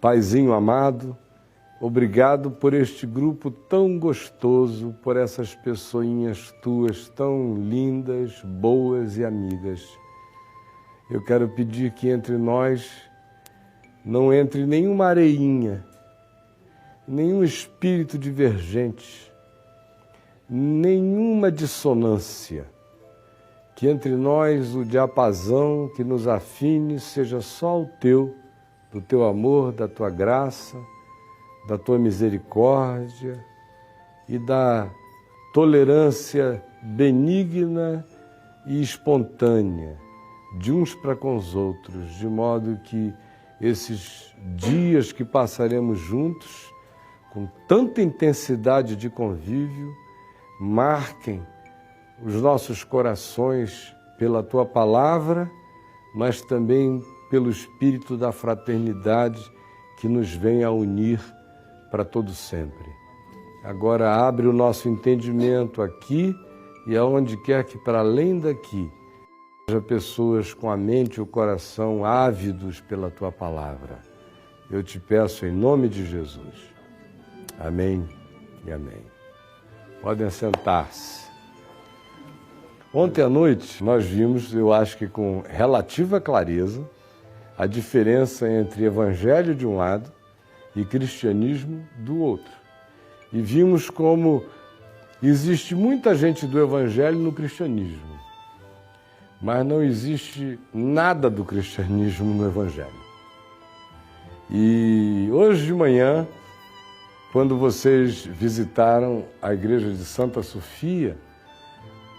Paizinho amado, obrigado por este grupo tão gostoso, por essas pessoinhas tuas tão lindas, boas e amigas. Eu quero pedir que entre nós não entre nenhuma areinha, nenhum espírito divergente, nenhuma dissonância. Que entre nós o diapasão que nos afine seja só o teu, do teu amor, da tua graça, da tua misericórdia e da tolerância benigna e espontânea de uns para com os outros, de modo que esses dias que passaremos juntos, com tanta intensidade de convívio, marquem os nossos corações pela tua palavra, mas também pelo espírito da fraternidade que nos vem a unir para todo sempre. Agora abre o nosso entendimento aqui e aonde quer que para além daqui haja pessoas com a mente e o coração ávidos pela tua palavra. Eu te peço em nome de Jesus. Amém e amém. Podem sentar-se. Ontem à noite nós vimos, eu acho que com relativa clareza, a diferença entre evangelho de um lado e cristianismo do outro. E vimos como existe muita gente do evangelho no cristianismo, mas não existe nada do cristianismo no evangelho. E hoje de manhã, quando vocês visitaram a igreja de Santa Sofia,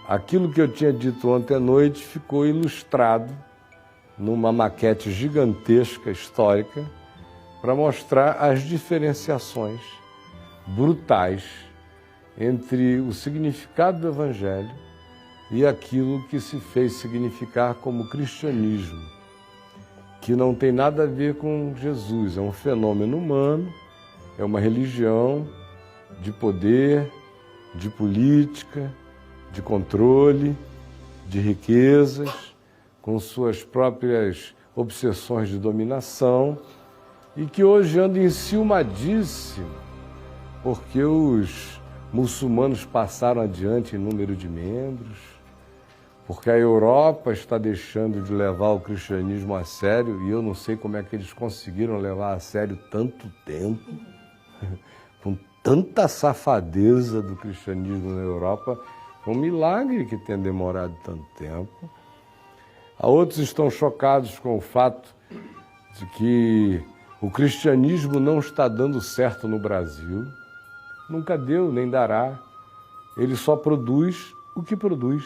aquilo que eu tinha dito ontem à noite ficou ilustrado numa maquete gigantesca, histórica, para mostrar as diferenciações brutais entre o significado do Evangelho e aquilo que se fez significar como cristianismo, que não tem nada a ver com Jesus, é um fenômeno humano, é uma religião de poder, de política, de controle, de riquezas, com suas próprias obsessões de dominação e que hoje anda enciumadíssimo porque os muçulmanos passaram adiante em número de membros, porque a Europa está deixando de levar o cristianismo a sério e eu não sei como é que eles conseguiram levar a sério tanto tempo, com tanta safadeza do cristianismo na Europa. É um milagre que tenha demorado tanto tempo. Há outros estão chocados com o fato de que o cristianismo não está dando certo no Brasil. Nunca deu, nem dará. Ele só produz o que produz.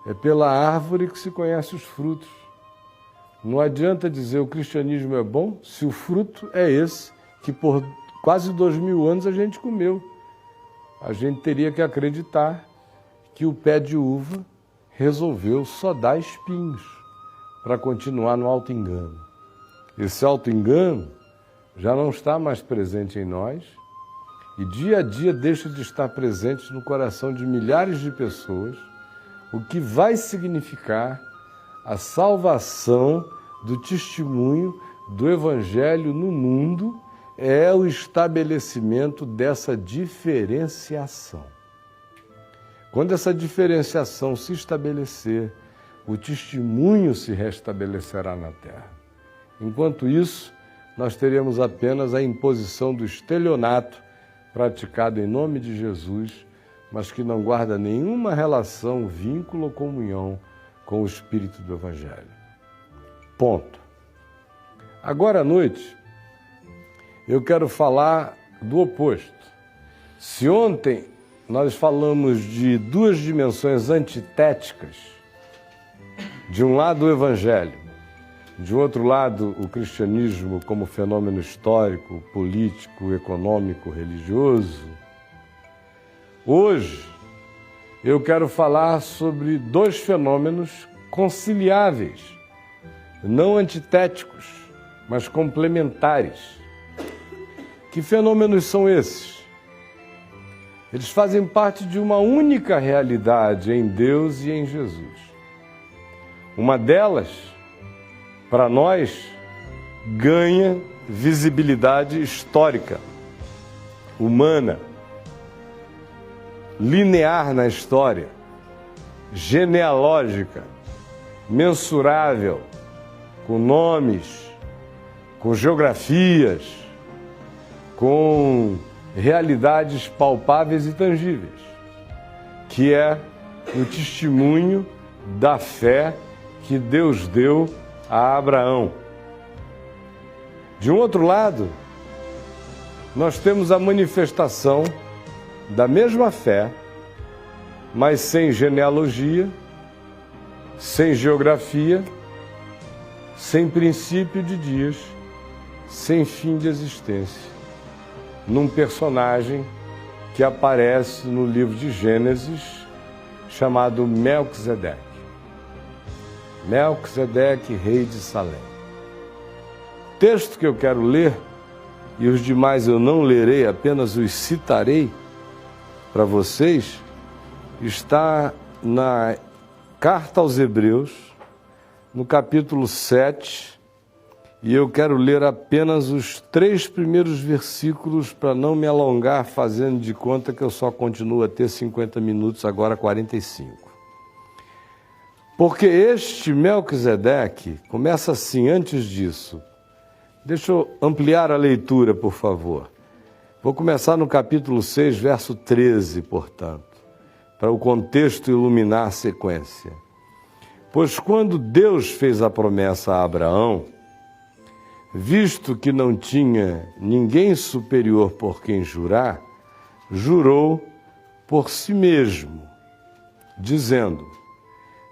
É pela árvore que se conhece os frutos. Não adianta dizer o cristianismo é bom se o fruto é esse que por quase 2000 anos a gente comeu. A gente teria que acreditar que o pé de uva resolveu só dar espinhos para continuar no auto-engano. Esse auto-engano já não está mais presente em nós e dia a dia deixa de estar presente no coração de milhares de pessoas, o que vai significar a salvação do testemunho do Evangelho no mundo é o estabelecimento dessa diferenciação. Quando essa diferenciação se estabelecer, o testemunho se restabelecerá na terra. Enquanto isso, nós teremos apenas a imposição do estelionato praticado em nome de Jesus, mas que não guarda nenhuma relação, vínculo ou comunhão com o Espírito do Evangelho. Ponto. Agora à noite, eu quero falar do oposto. Se ontem nós falamos de duas dimensões antitéticas, de um lado o Evangelho, de outro lado o cristianismo como fenômeno histórico, político, econômico, religioso, hoje eu quero falar sobre dois fenômenos conciliáveis, não antitéticos, mas complementares. Que fenômenos são esses? Eles fazem parte de uma única realidade em Deus e em Jesus. Uma delas, para nós, ganha visibilidade histórica, humana, linear na história, genealógica, mensurável, com nomes, com geografias, com realidades palpáveis e tangíveis, que é o testemunho da fé que Deus deu a Abraão. De um outro lado, nós temos a manifestação da mesma fé, mas sem genealogia, sem geografia, sem princípio de dias, sem fim de existência, num personagem que aparece no livro de Gênesis, chamado Melquisedeque. Melquisedeque, rei de Salém. O texto que eu quero ler, e os demais eu não lerei, apenas os citarei para vocês, está na Carta aos Hebreus, no capítulo 7, e eu quero ler apenas os 3 primeiros versículos para não me alongar, fazendo de conta que eu só continuo a ter 50 minutos, agora 45. Porque este Melquisedeque começa assim, antes disso. Deixa eu ampliar a leitura, por favor. Vou começar no capítulo 6, verso 13, portanto, para o contexto iluminar a sequência. Pois quando Deus fez a promessa a Abraão, visto que não tinha ninguém superior por quem jurar, jurou por si mesmo, dizendo: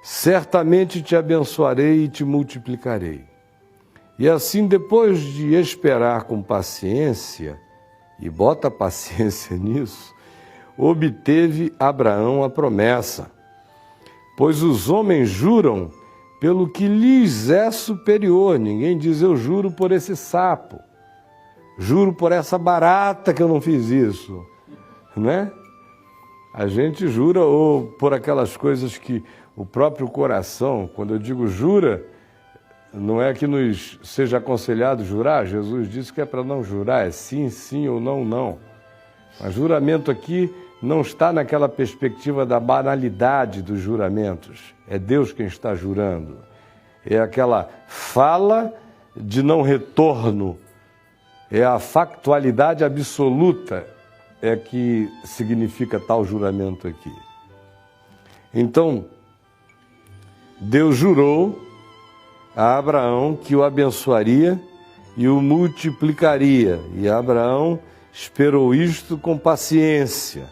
certamente te abençoarei e te multiplicarei. E assim, depois de esperar com paciência, e bota paciência nisso, obteve Abraão a promessa. Pois os homens juram pelo que lhes é superior. Ninguém diz, eu juro por esse sapo, juro por essa barata que eu não fiz isso, né? A gente jura ou por aquelas coisas que o próprio coração, quando eu digo jura, não é que nos seja aconselhado jurar, Jesus disse que é para não jurar, é sim, sim ou não, não. Mas juramento aqui não está naquela perspectiva da banalidade dos juramentos. É Deus quem está jurando. É aquela fala de não retorno. É a factualidade absoluta é que significa tal juramento aqui. Então, Deus jurou a Abraão que o abençoaria e o multiplicaria. E Abraão esperou isto com paciência,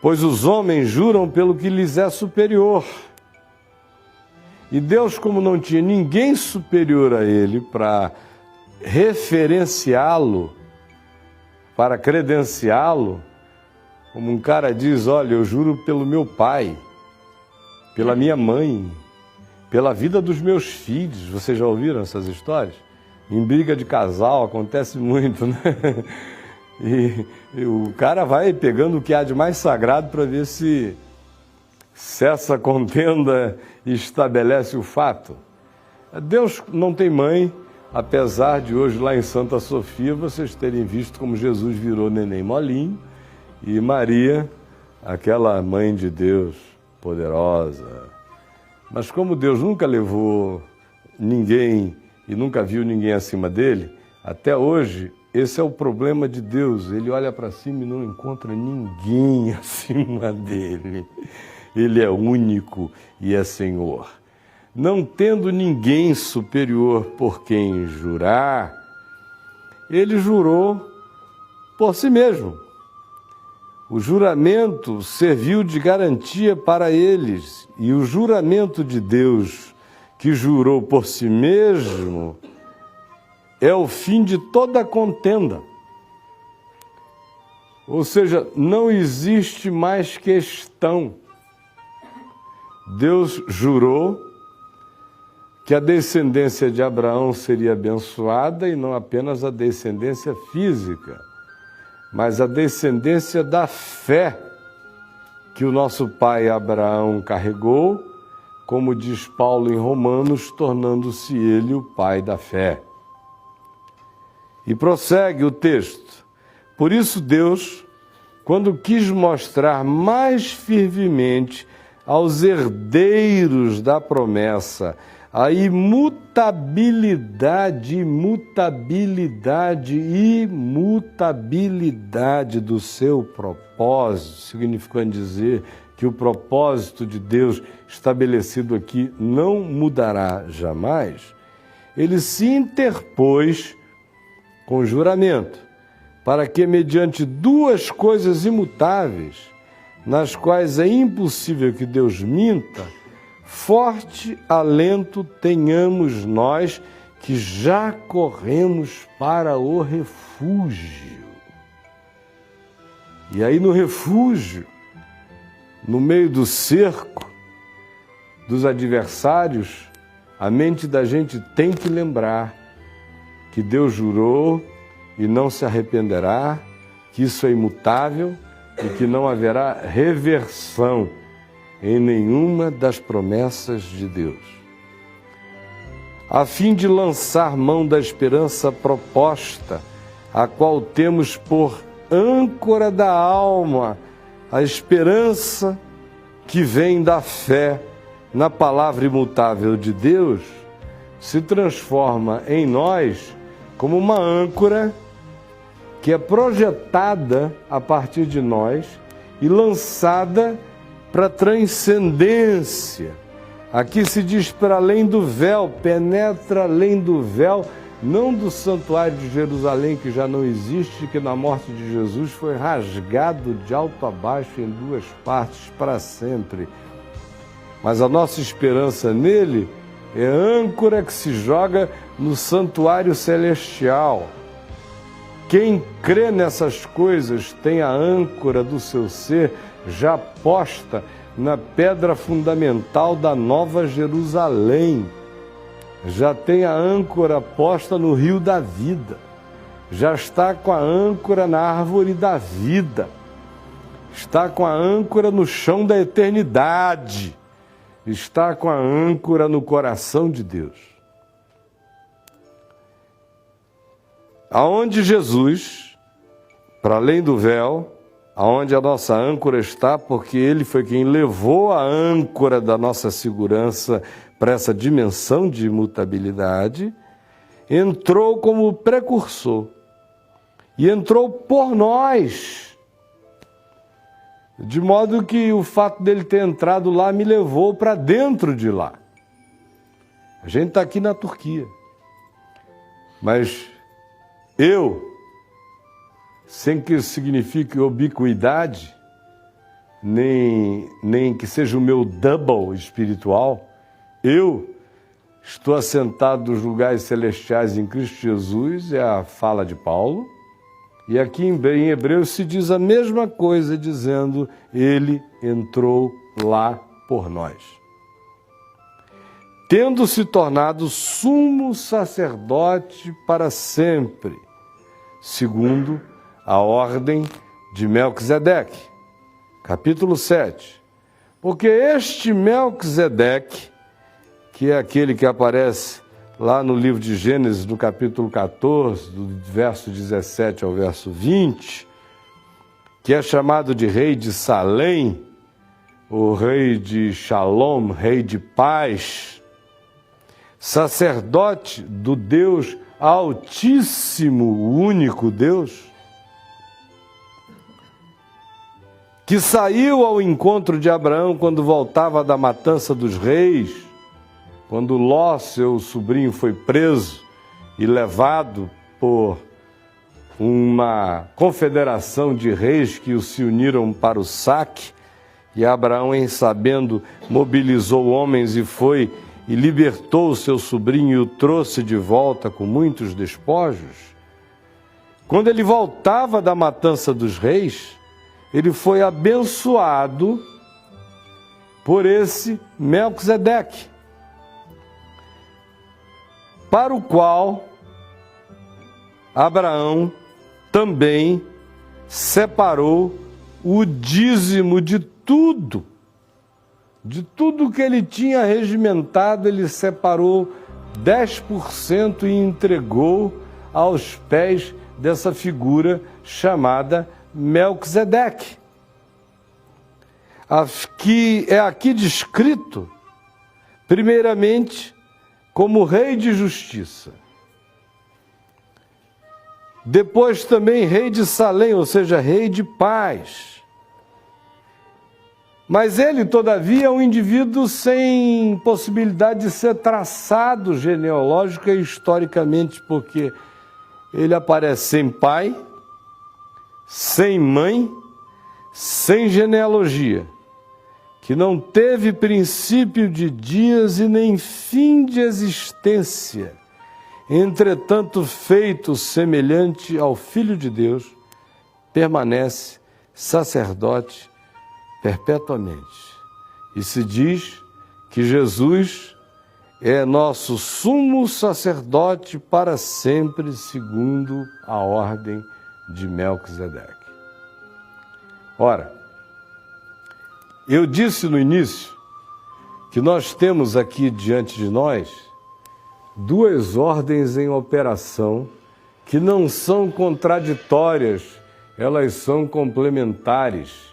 pois os homens juram pelo que lhes é superior. E Deus, como não tinha ninguém superior a ele para referenciá-lo, para credenciá-lo, como um cara diz, olha, eu juro pelo meu pai, pela minha mãe, pela vida dos meus filhos. Vocês já ouviram essas histórias? Em briga de casal acontece muito, né? E o cara vai pegando o que há de mais sagrado para ver se essa contenda estabelece o fato. Deus não tem mãe, apesar de hoje lá em Santa Sofia vocês terem visto como Jesus virou neném molinho e Maria, aquela mãe de Deus poderosa. Mas como Deus nunca levou ninguém e nunca viu ninguém acima dele, até hoje, esse é o problema de Deus. Ele olha para cima e não encontra ninguém acima dele. Ele é único e é Senhor. Não tendo ninguém superior por quem jurar, ele jurou por si mesmo. O juramento serviu de garantia para eles, e o juramento de Deus, que jurou por si mesmo, é o fim de toda contenda. Ou seja, não existe mais questão. Deus jurou que a descendência de Abraão seria abençoada, e não apenas a descendência física, mas a descendência da fé que o nosso pai Abraão carregou, como diz Paulo em Romanos, tornando-se ele o pai da fé. E prossegue o texto. Por isso Deus, quando quis mostrar mais firmemente aos herdeiros da promessa a imutabilidade do seu propósito, significando dizer que o propósito de Deus estabelecido aqui não mudará jamais, ele se interpôs com juramento, para que, mediante duas coisas imutáveis, nas quais é impossível que Deus minta, forte alento tenhamos nós que já corremos para o refúgio. E aí no refúgio, no meio do cerco dos adversários, a mente da gente tem que lembrar que Deus jurou e não se arrependerá, que isso é imutável e que não haverá reversão em nenhuma das promessas de Deus. A fim de lançar mão da esperança proposta, a qual temos por âncora da alma, a esperança que vem da fé na palavra imutável de Deus, se transforma em nós como uma âncora que é projetada a partir de nós e lançada para a transcendência. Aqui se diz para além do véu, penetra além do véu, não do santuário de Jerusalém, que já não existe, que na morte de Jesus foi rasgado de alto a baixo em duas partes para sempre. Mas a nossa esperança nele é a âncora que se joga no santuário celestial. Quem crê nessas coisas tem a âncora do seu ser já posta na pedra fundamental da Nova Jerusalém. Já tem a âncora posta no rio da vida. Já está com a âncora na árvore da vida. Está com a âncora no chão da eternidade. Está com a âncora no coração de Deus. Aonde Jesus, para além do véu, aonde a nossa âncora está, porque Ele foi quem levou a âncora da nossa segurança para essa dimensão de imutabilidade, entrou como precursor e entrou por nós, de modo que o fato dele ter entrado lá me levou para dentro de lá. A gente está aqui na Turquia, mas eu, sem que isso signifique ubiquidade, nem que seja o meu double espiritual, eu estou assentado nos lugares celestiais em Cristo Jesus, é a fala de Paulo, e aqui em Hebreus se diz a mesma coisa, dizendo, ele entrou lá por nós. Tendo se tornado sumo sacerdote para sempre, segundo a ordem de Melquisedeque. Capítulo 7. Porque este Melquisedeque, que é aquele que aparece lá no livro de Gênesis, no capítulo 14, do verso 17 ao verso 20, que é chamado de rei de Salém, o rei de Shalom, rei de paz, sacerdote do Deus Altíssimo, o único Deus, que saiu ao encontro de Abraão quando voltava da matança dos reis, quando Ló, seu sobrinho, foi preso e levado por uma confederação de reis que se uniram para o saque, e Abraão, em sabendo, mobilizou homens e foi e libertou o seu sobrinho e o trouxe de volta com muitos despojos. Quando ele voltava da matança dos reis, ele foi abençoado por esse Melquisedeque, para o qual Abraão também separou o dízimo de tudo que ele tinha regimentado, ele separou 10% e entregou aos pés dessa figura chamada Melquisedeque, que é aqui descrito, primeiramente, como rei de justiça. Depois também rei de Salém, ou seja, rei de paz. Mas ele, todavia, é um indivíduo sem possibilidade de ser traçado genealógica e historicamente, porque ele aparece sem pai, sem mãe, sem genealogia, que não teve princípio de dias e nem fim de existência, entretanto feito semelhante ao Filho de Deus, permanece sacerdote perpetuamente. E se diz que Jesus é nosso sumo sacerdote para sempre, segundo a ordem de Melquisedeque. Ora, eu disse no início que nós temos aqui diante de nós duas ordens em operação que não são contraditórias, elas são complementares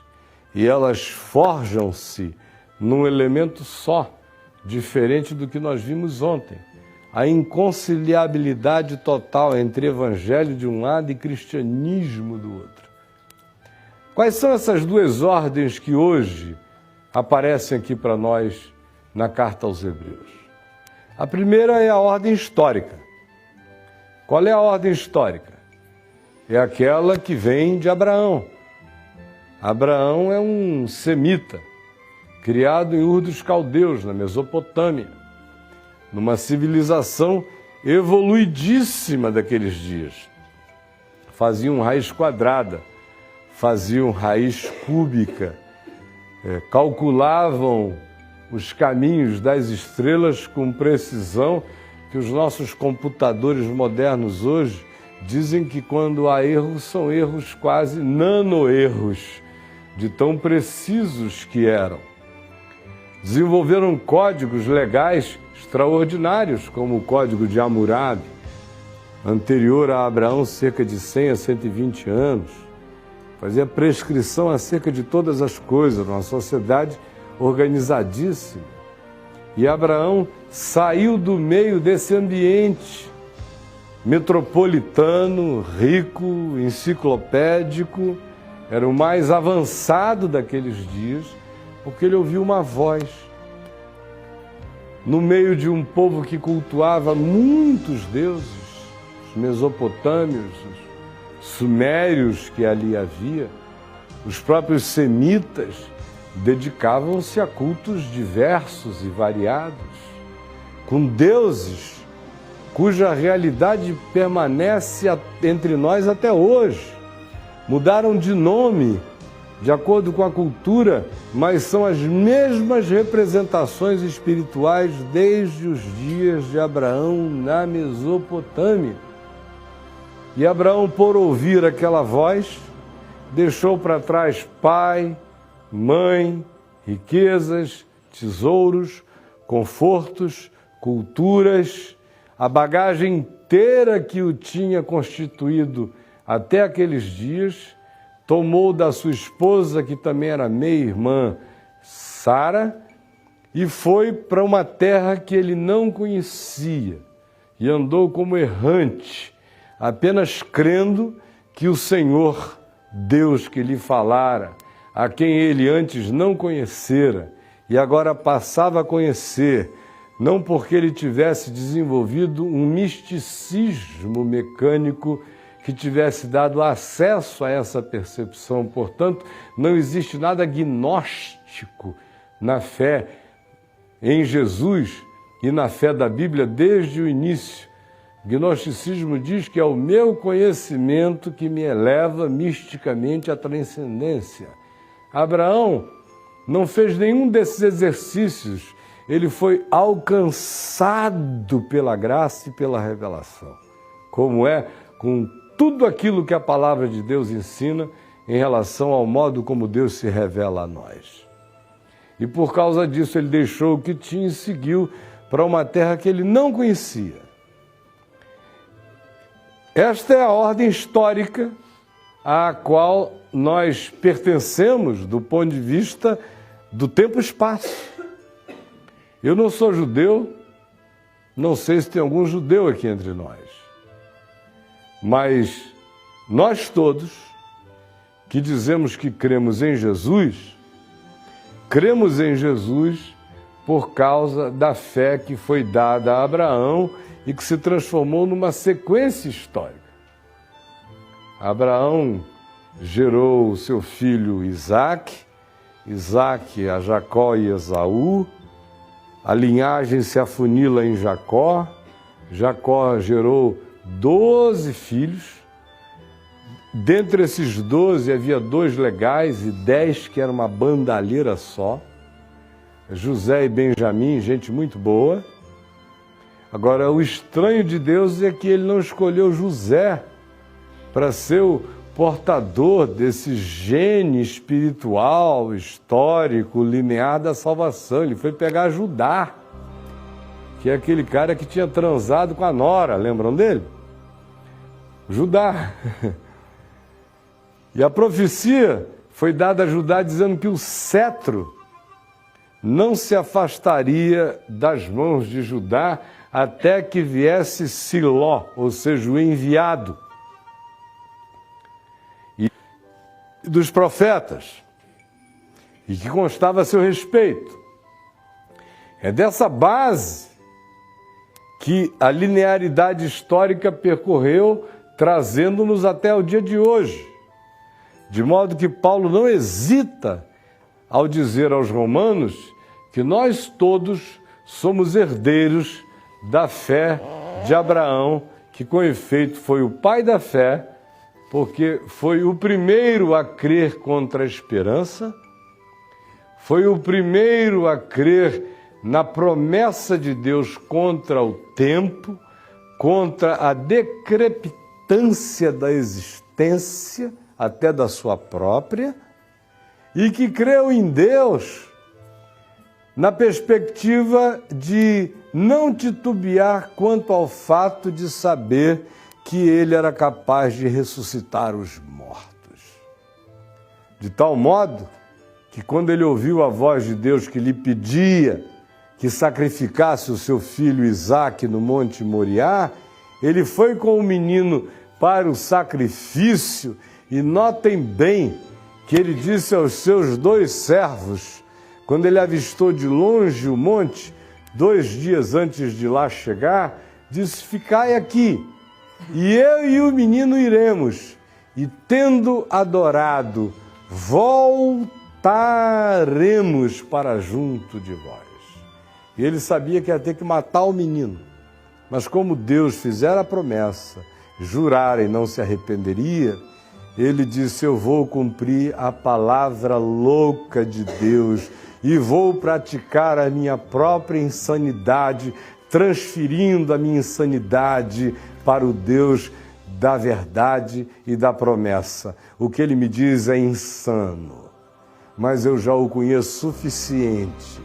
e elas forjam-se num elemento só, diferente do que nós vimos ontem. A inconciliabilidade total entre evangelho de um lado e cristianismo do outro. Quais são essas duas ordens que hoje aparecem aqui para nós na carta aos Hebreus? A primeira é a ordem histórica. Qual é a ordem histórica? É aquela que vem de Abraão. Abraão é um semita, criado em Ur dos Caldeus, na Mesopotâmia, numa civilização evoluidíssima daqueles dias. Faziam raiz quadrada, faziam raiz cúbica, calculavam os caminhos das estrelas com precisão que os nossos computadores modernos hoje dizem que quando há erros, são erros quase nanoerros, de tão precisos que eram. Desenvolveram códigos legais extraordinários, como o Código de Hammurabi, anterior a Abraão, cerca de 100 a 120 anos. Fazia prescrição acerca de todas as coisas, uma sociedade organizadíssima. E Abraão saiu do meio desse ambiente metropolitano, rico, enciclopédico, era o mais avançado daqueles dias, porque ele ouviu uma voz. No meio de um povo que cultuava muitos deuses, os mesopotâmios, os sumérios que ali havia, os próprios semitas dedicavam-se a cultos diversos e variados, com deuses cuja realidade permanece entre nós até hoje. Mudaram de nome, de acordo com a cultura, mas são as mesmas representações espirituais desde os dias de Abraão na Mesopotâmia. E Abraão, por ouvir aquela voz, deixou para trás pai, mãe, riquezas, tesouros, confortos, culturas, a bagagem inteira que o tinha constituído até aqueles dias, tomou da sua esposa, que também era meia-irmã, Sara, e foi para uma terra que ele não conhecia, e andou como errante, apenas crendo que o Senhor, Deus que lhe falara, a quem ele antes não conhecera, e agora passava a conhecer, não porque ele tivesse desenvolvido um misticismo mecânico que tivesse dado acesso a essa percepção. Portanto, não existe nada gnóstico na fé em Jesus e na fé da Bíblia desde o início. O gnosticismo diz que é o meu conhecimento que me eleva misticamente à transcendência. Abraão não fez nenhum desses exercícios. Ele foi alcançado pela graça e pela revelação, como é com tudo aquilo que a palavra de Deus ensina em relação ao modo como Deus se revela a nós. E por causa disso ele deixou o que tinha e seguiu para uma terra que ele não conhecia. Esta é a ordem histórica à qual nós pertencemos do ponto de vista do tempo e espaço. Eu não sou judeu, não sei se tem algum judeu aqui entre nós, mas nós todos que dizemos que cremos em Jesus por causa da fé que foi dada a Abraão e que se transformou numa sequência histórica. Abraão gerou o seu filho Isaque, Isaque a Jacó e Esaú, a linhagem se afunila em Jacó, Jacó gerou 12 filhos, dentre esses 12 havia 2 legais e 10 que era uma bandalheira só, José e Benjamim, gente muito boa. Agora, o estranho de Deus é que ele não escolheu José para ser o portador desse gene espiritual, histórico, linear da salvação. Ele foi pegar Judá, que é aquele cara que tinha transado com a nora, lembram dele? Judá. E a profecia foi dada a Judá dizendo que o cetro não se afastaria das mãos de Judá até que viesse Siló, ou seja, o enviado. E dos profetas, e que constava a seu respeito. É dessa base que a linearidade histórica percorreu, trazendo-nos até o dia de hoje. De modo que Paulo não hesita ao dizer aos romanos que nós todos somos herdeiros da fé de Abraão, que com efeito foi o pai da fé, porque foi o primeiro a crer contra a esperança, foi o primeiro a crer na promessa de Deus contra o tempo, contra a decrepitância da existência, até da sua própria, e que creu em Deus na perspectiva de não titubear quanto ao fato de saber que ele era capaz de ressuscitar os mortos. De tal modo que quando ele ouviu a voz de Deus que lhe pedia que sacrificasse o seu filho Isaque no Monte Moriá, ele foi com o menino para o sacrifício e notem bem que ele disse aos seus 2 servos, quando ele avistou de longe o monte, 2 dias antes de lá chegar, disse: ficai aqui, e eu e o menino iremos, e tendo adorado, voltaremos para junto de vós. E ele sabia que ia ter que matar o menino, mas como Deus fizera a promessa, jurara e não se arrependeria, ele disse: eu vou cumprir a palavra louca de Deus e vou praticar a minha própria insanidade, transferindo a minha insanidade para o Deus da verdade e da promessa. O que ele me diz é insano, mas eu já o conheço suficiente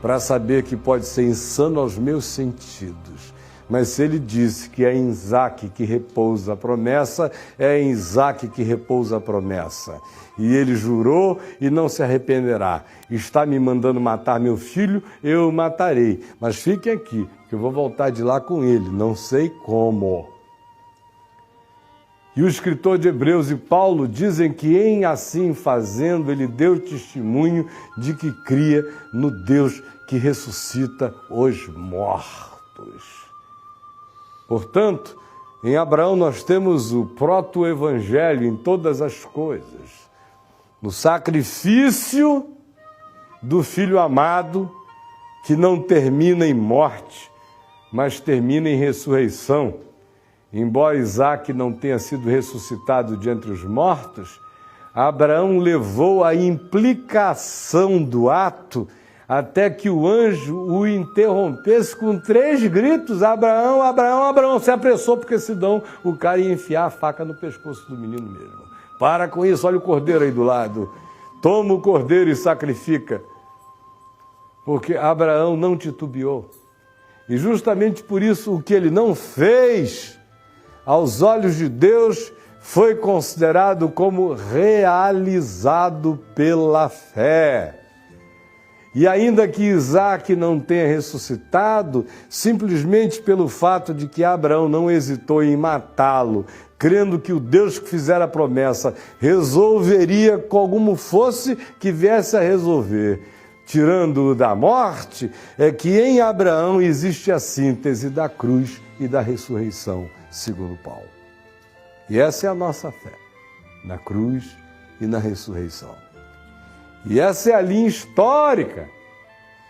para saber que pode ser insano aos meus sentidos. Mas se ele disse que é em Isaque que repousa a promessa, é em Isaque que repousa a promessa. E ele jurou e não se arrependerá. Está me mandando matar meu filho, eu o matarei. Mas fiquem aqui, que eu vou voltar de lá com ele, não sei como. E o escritor de Hebreus e Paulo dizem que em assim fazendo ele deu testemunho de que cria no Deus que ressuscita os mortos. Portanto, em Abraão nós temos o proto-evangelho em todas as coisas. No sacrifício do Filho amado, que não termina em morte, mas termina em ressurreição. Embora Isaque não tenha sido ressuscitado de entre os mortos, Abraão levou a implicação do ato até que o anjo o interrompesse com 3 gritos: Abraão, Abraão, Abraão. Se apressou, porque senão o cara ia enfiar a faca no pescoço do menino mesmo. Para com isso, olha o cordeiro aí do lado. Toma o cordeiro e sacrifica. Porque Abraão não titubeou. E justamente por isso o que ele não fez, aos olhos de Deus, foi considerado como realizado pela fé. E ainda que Isaque não tenha ressuscitado, simplesmente pelo fato de que Abraão não hesitou em matá-lo, crendo que o Deus que fizera a promessa resolveria como fosse que viesse a resolver, tirando-o da morte, é que em Abraão existe a síntese da cruz e da ressurreição, segundo Paulo. E essa é a nossa fé, na cruz e na ressurreição. E essa é a linha histórica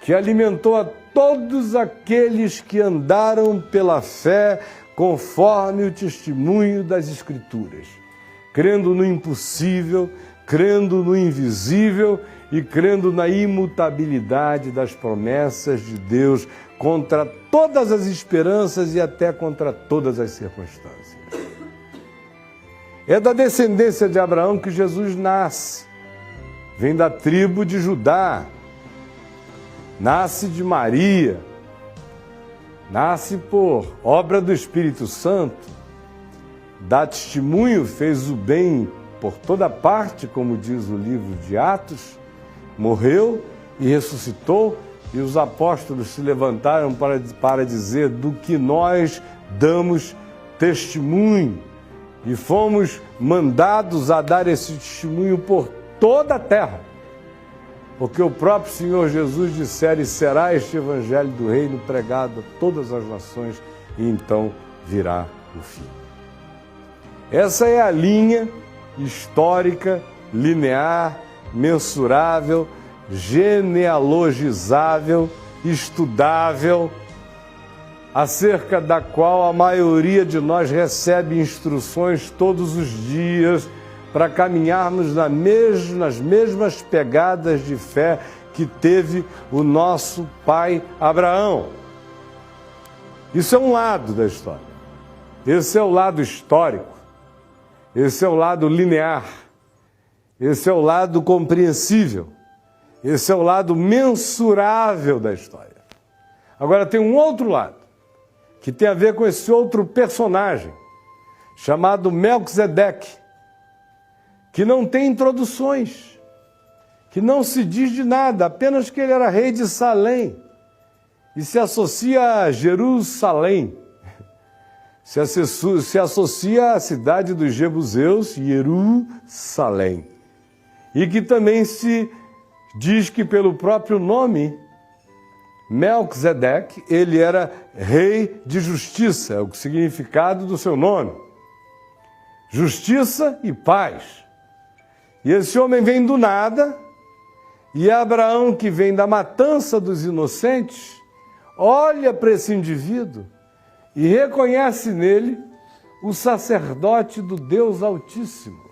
que alimentou a todos aqueles que andaram pela fé conforme o testemunho das Escrituras, crendo no impossível, crendo no invisível e crendo na imutabilidade das promessas de Deus contra todas as esperanças e até contra todas as circunstâncias. É da descendência de Abraão que Jesus nasce. Vem da tribo de Judá, nasce de Maria, nasce por obra do Espírito Santo, dá testemunho, fez o bem por toda parte, como diz o livro de Atos, morreu e ressuscitou, e os apóstolos se levantaram para dizer do que nós damos testemunho, e fomos mandados a dar esse testemunho por toda a terra, porque o próprio Senhor Jesus dissera: e será este evangelho do reino pregado a todas as nações, e então virá o fim. Essa é a linha histórica, linear, mensurável, genealogizável, estudável, acerca da qual a maioria de nós recebe instruções todos os dias para caminharmos nas mesmas pegadas de fé que teve o nosso pai Abraão. Isso é um lado da história. Esse é o lado histórico. Esse é o lado linear. Esse é o lado compreensível. Esse é o lado mensurável da história. Agora tem um outro lado, que tem a ver com esse outro personagem, chamado Melquisedeque, que não tem introduções, que não se diz de nada, apenas que ele era rei de Salém, e se associa a Jerusalém, se associa à cidade dos jebuseus, Jerusalém, e que também se diz que pelo próprio nome, Melquisedeque, ele era rei de justiça, é o significado do seu nome, justiça e paz. E esse homem vem do nada, e Abraão, que vem da matança dos inocentes, olha para esse indivíduo e reconhece nele o sacerdote do Deus Altíssimo.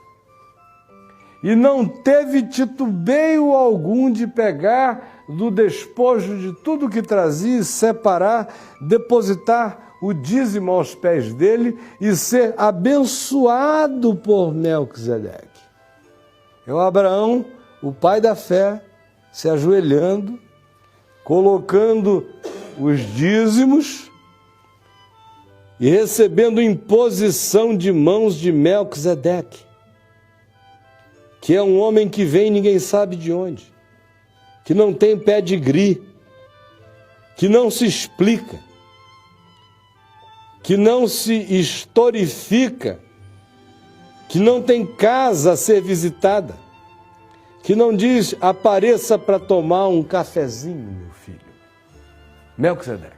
E não teve titubeio algum de pegar do despojo de tudo que trazia, separar, depositar o dízimo aos pés dele e ser abençoado por Melquisedeque. É o Abraão, o pai da fé, se ajoelhando, colocando os dízimos e recebendo imposição de mãos de Melquisedeque, que é um homem que vem ninguém sabe de onde, que não tem pedigree, que não se explica, que não se historifica, que não tem casa a ser visitada, que não diz: apareça para tomar um cafezinho, meu filho. Melquisedeque.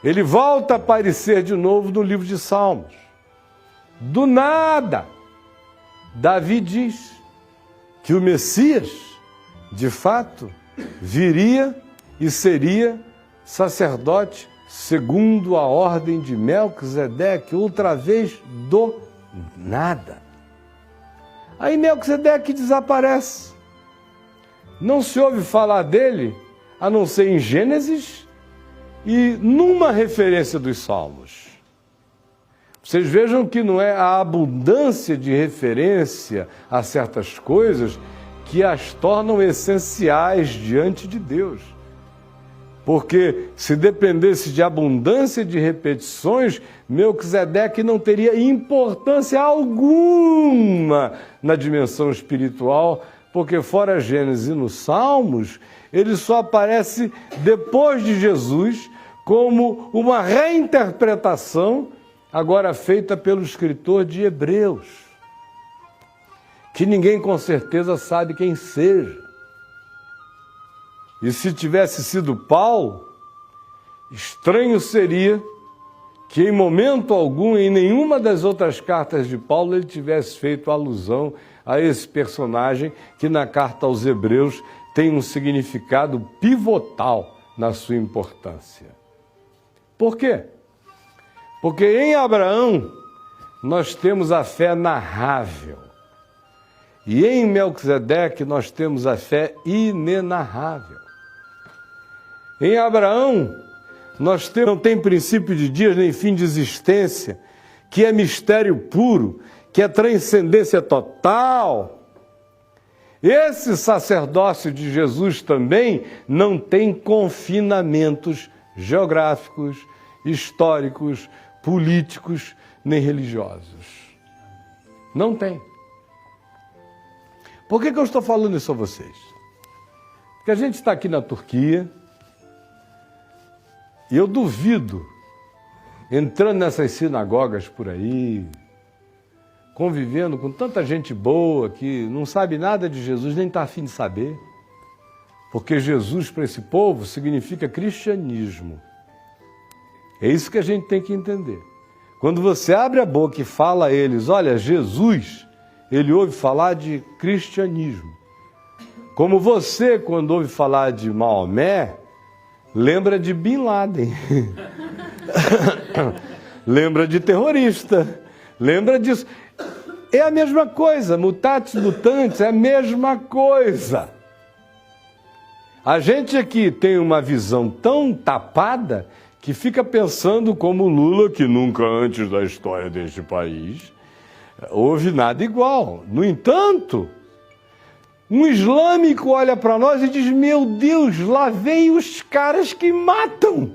Ele volta a aparecer de novo no livro de Salmos. Do nada, Davi diz que o Messias, de fato, viria e seria sacerdote segundo a ordem de Melquisedeque, outra vez do nada. Aí Melquisedeque desaparece. Não se ouve falar dele, a não ser em Gênesis e numa referência dos Salmos. Vocês vejam que não é a abundância de referência a certas coisas que as tornam essenciais diante de Deus. Porque se dependesse de abundância de repetições, Melquisedeque não teria importância alguma na dimensão espiritual, porque fora Gênesis e nos Salmos, ele só aparece depois de Jesus como uma reinterpretação, agora feita pelo escritor de Hebreus, que ninguém com certeza sabe quem seja. E se tivesse sido Paulo, estranho seria que em momento algum, em nenhuma das outras cartas de Paulo, ele tivesse feito alusão a esse personagem que na carta aos Hebreus tem um significado pivotal na sua importância. Por quê? Porque em Abraão nós temos a fé narrável e em Melquisedeque nós temos a fé inenarrável. Em Abraão, não tem princípio de dias nem fim de existência, que é mistério puro, que é transcendência total. Esse sacerdócio de Jesus também não tem confinamentos geográficos, históricos, políticos, nem religiosos. Não tem. Por que eu estou falando isso a vocês? Porque a gente está aqui na Turquia, e eu duvido, entrando nessas sinagogas por aí, convivendo com tanta gente boa que não sabe nada de Jesus, nem está a fim de saber, porque Jesus para esse povo significa cristianismo. É isso que a gente tem que entender. Quando você abre a boca e fala a eles, olha, Jesus, ele ouve falar de cristianismo. Como você, quando ouve falar de Maomé, lembra de Bin Laden, lembra de terrorista, lembra disso. É a mesma coisa, mutatis mutandis, é a mesma coisa. A gente aqui tem uma visão tão tapada que fica pensando como Lula, que nunca antes da história deste país houve nada igual. No entanto, um islâmico olha para nós e diz, meu Deus, lá vem os caras que matam,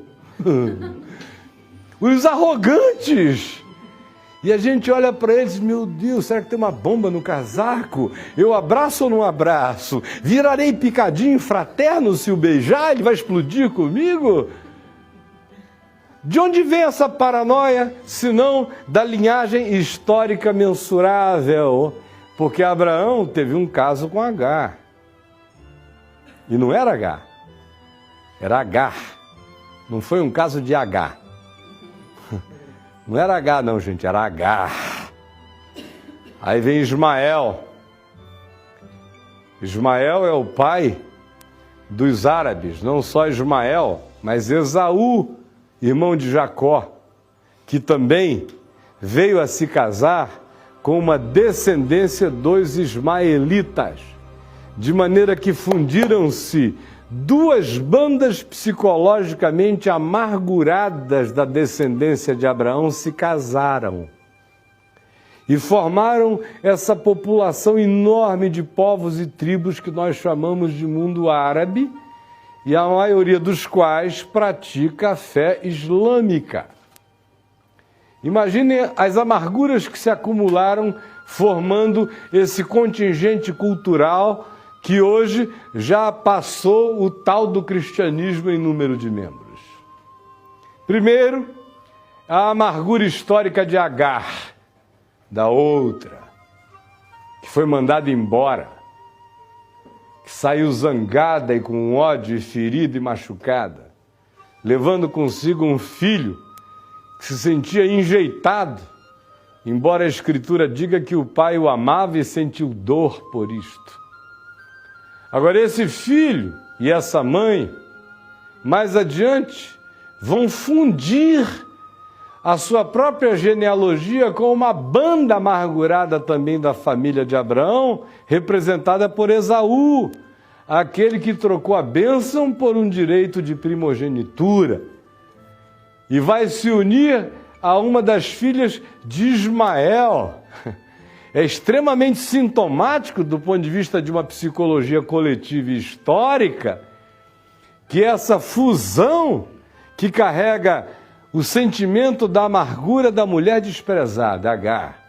os arrogantes. E a gente olha para eles, meu Deus, será que tem uma bomba no casaco? Eu abraço ou não abraço? Virarei picadinho fraterno se o beijar, ele vai explodir comigo? De onde vem essa paranoia, senão da linhagem histórica mensurável? Porque Abraão teve um caso com Agar. E não era Agar, era Agar. Não foi um caso de Agar. Não era Agar não, gente, era Agar. Aí vem Ismael. Ismael é o pai dos árabes, não só Ismael, mas Esaú, irmão de Jacó, que também veio a se casar com uma descendência dos ismaelitas, de maneira que fundiram-se duas bandas psicologicamente amarguradas da descendência de Abraão, se casaram e formaram essa população enorme de povos e tribos que nós chamamos de mundo árabe, e a maioria dos quais pratica a fé islâmica. Imaginem as amarguras que se acumularam formando esse contingente cultural que hoje já passou o tal do cristianismo em número de membros. Primeiro, a amargura histórica de Agar, da outra, que foi mandada embora, que saiu zangada e com ódio, e ferida e machucada, levando consigo um filho que se sentia enjeitado, embora a Escritura diga que o pai o amava e sentiu dor por isto. Agora, esse filho e essa mãe, mais adiante, vão fundir a sua própria genealogia com uma banda amargurada também da família de Abraão, representada por Esaú, aquele que trocou a bênção por um direito de primogenitura, e vai se unir a uma das filhas de Ismael. É extremamente sintomático do ponto de vista de uma psicologia coletiva e histórica que essa fusão que carrega o sentimento da amargura da mulher desprezada, Agar,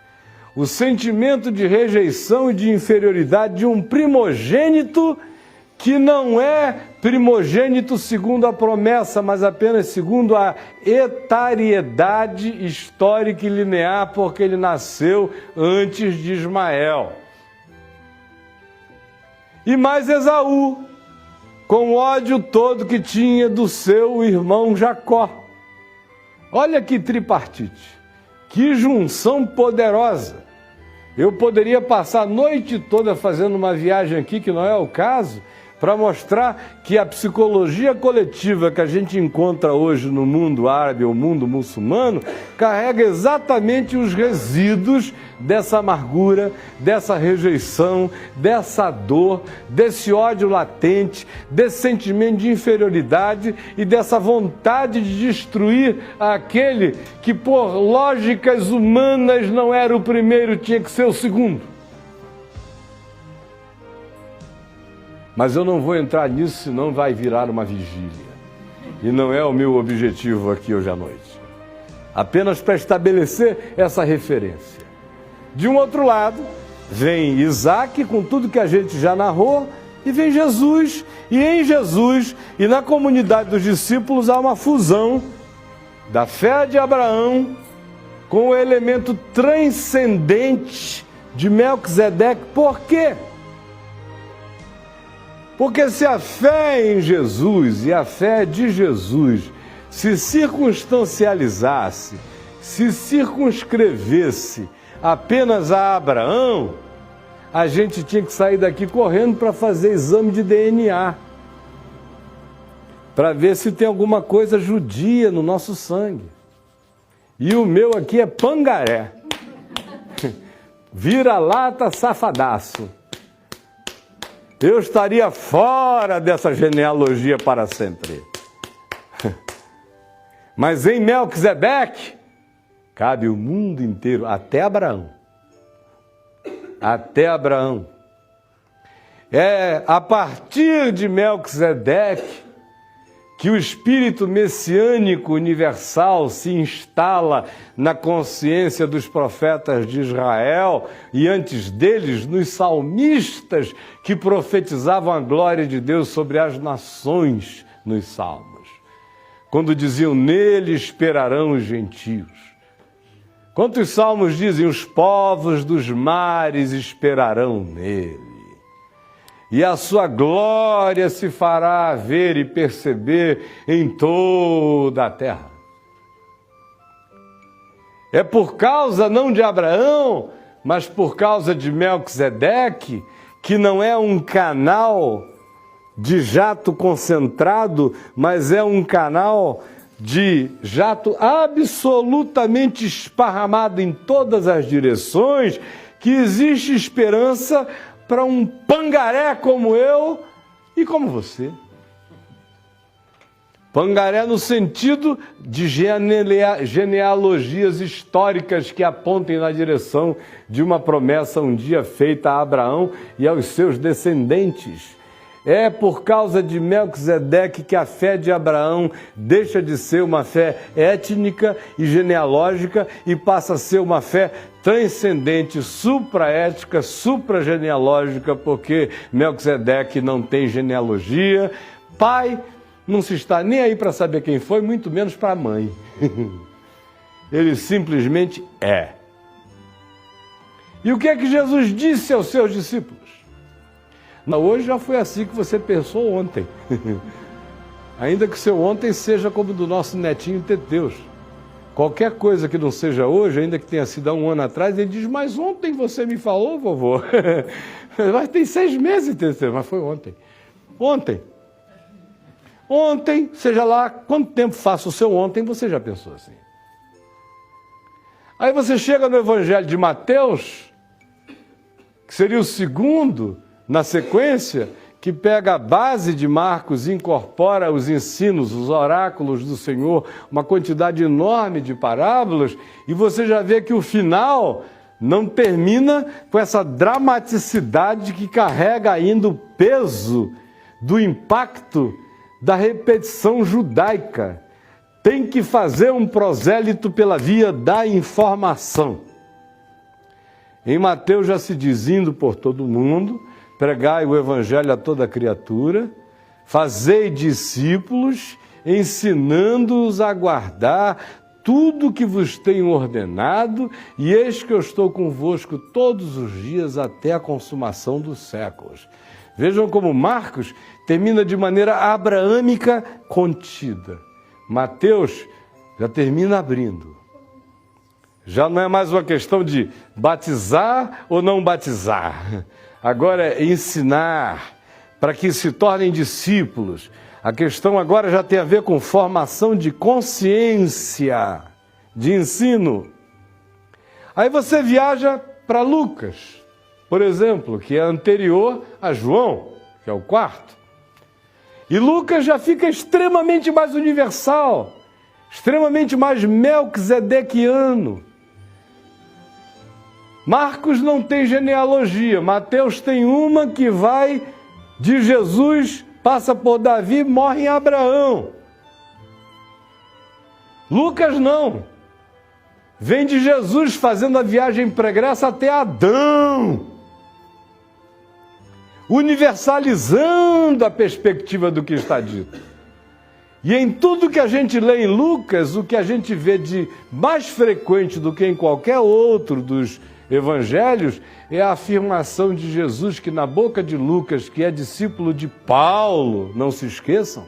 o sentimento de rejeição e de inferioridade de um primogênito que não é primogênito segundo a promessa, mas apenas segundo a etariedade histórica e linear, porque ele nasceu antes de Ismael. E mais Esaú, com o ódio todo que tinha do seu irmão Jacó. Olha que tripartite, que junção poderosa. Eu poderia passar a noite toda fazendo uma viagem aqui, que não é o caso, para mostrar que a psicologia coletiva que a gente encontra hoje no mundo árabe ou mundo muçulmano carrega exatamente os resíduos dessa amargura, dessa rejeição, dessa dor, desse ódio latente, desse sentimento de inferioridade e dessa vontade de destruir aquele que, por lógicas humanas, não era o primeiro, tinha que ser o segundo. Mas eu não vou entrar nisso, senão vai virar uma vigília. E não é o meu objetivo aqui hoje à noite. Apenas para estabelecer essa referência. De um outro lado, vem Isaac, com tudo que a gente já narrou, e vem Jesus. E em Jesus e na comunidade dos discípulos há uma fusão da fé de Abraão com o elemento transcendente de Melquisedeque. Por quê? Porque se a fé em Jesus e a fé de Jesus se circunstancializasse, se circunscrevesse apenas a Abraão, a gente tinha que sair daqui correndo para fazer exame de DNA, para ver se tem alguma coisa judia no nosso sangue. E o meu aqui é pangaré. Vira-lata safadaço. Eu estaria fora dessa genealogia para sempre. Mas em Melquisedeque cabe o mundo inteiro, até Abraão. Até Abraão. É a partir de Melquisedeque que o espírito messiânico universal se instala na consciência dos profetas de Israel e antes deles nos salmistas que profetizavam a glória de Deus sobre as nações nos salmos. Quando diziam, nele esperarão os gentios. Quantos salmos dizem, os povos dos mares esperarão nele. E a sua glória se fará ver e perceber em toda a terra. É por causa não de Abraão, mas por causa de Melquisedeque, que não é um canal de jato concentrado, mas é um canal de jato absolutamente esparramado em todas as direções, que existe esperança para um pangaré como eu e como você. Pangaré no sentido de genealogias históricas que apontem na direção de uma promessa um dia feita a Abraão e aos seus descendentes. É por causa de Melquisedeque que a fé de Abraão deixa de ser uma fé étnica e genealógica e passa a ser uma fé transcendente, supraética, supragenealógica, porque Melquisedeque não tem genealogia, pai não se está nem aí para saber quem foi, muito menos para a mãe. Ele simplesmente é. E o que é que Jesus disse aos seus discípulos? Hoje já foi assim que você pensou ontem. Ainda que o seu ontem seja como o do nosso netinho Teteus. Qualquer coisa que não seja hoje, ainda que tenha sido há um ano atrás, ele diz, mas ontem você me falou, vovô. Mas tem 6 meses, Teteus, mas foi ontem. Ontem. Ontem, seja lá quanto tempo faça o seu ontem, você já pensou assim. Aí você chega no Evangelho de Mateus, que seria o segundo na sequência, que pega a base de Marcos e incorpora os ensinos, os oráculos do Senhor, uma quantidade enorme de parábolas, e você já vê que o final não termina com essa dramaticidade que carrega ainda o peso do impacto da repetição judaica. Tem que fazer um prosélito pela via da informação. Em Mateus já se diz: indo por todo o mundo, pregai o evangelho a toda criatura, fazei discípulos, ensinando-os a guardar tudo que vos tenho ordenado, e eis que eu estou convosco todos os dias até a consumação dos séculos. Vejam como Marcos termina de maneira abraâmica contida. Mateus já termina abrindo. Já não é mais uma questão de batizar ou não batizar. Agora é ensinar para que se tornem discípulos. A questão agora já tem a ver com formação de consciência, de ensino. Aí você viaja para Lucas, por exemplo, que é anterior a João, que é o quarto. E Lucas já fica extremamente mais universal, extremamente mais melquisedequiano. Marcos não tem genealogia, Mateus tem uma que vai de Jesus, passa por Davi, morre em Abraão. Lucas não. Vem de Jesus fazendo a viagem pregressa até Adão. Universalizando a perspectiva do que está dito. E em tudo que a gente lê em Lucas, o que a gente vê de mais frequente do que em qualquer outro dos evangelhos é a afirmação de Jesus, que na boca de Lucas, que é discípulo de Paulo, não se esqueçam,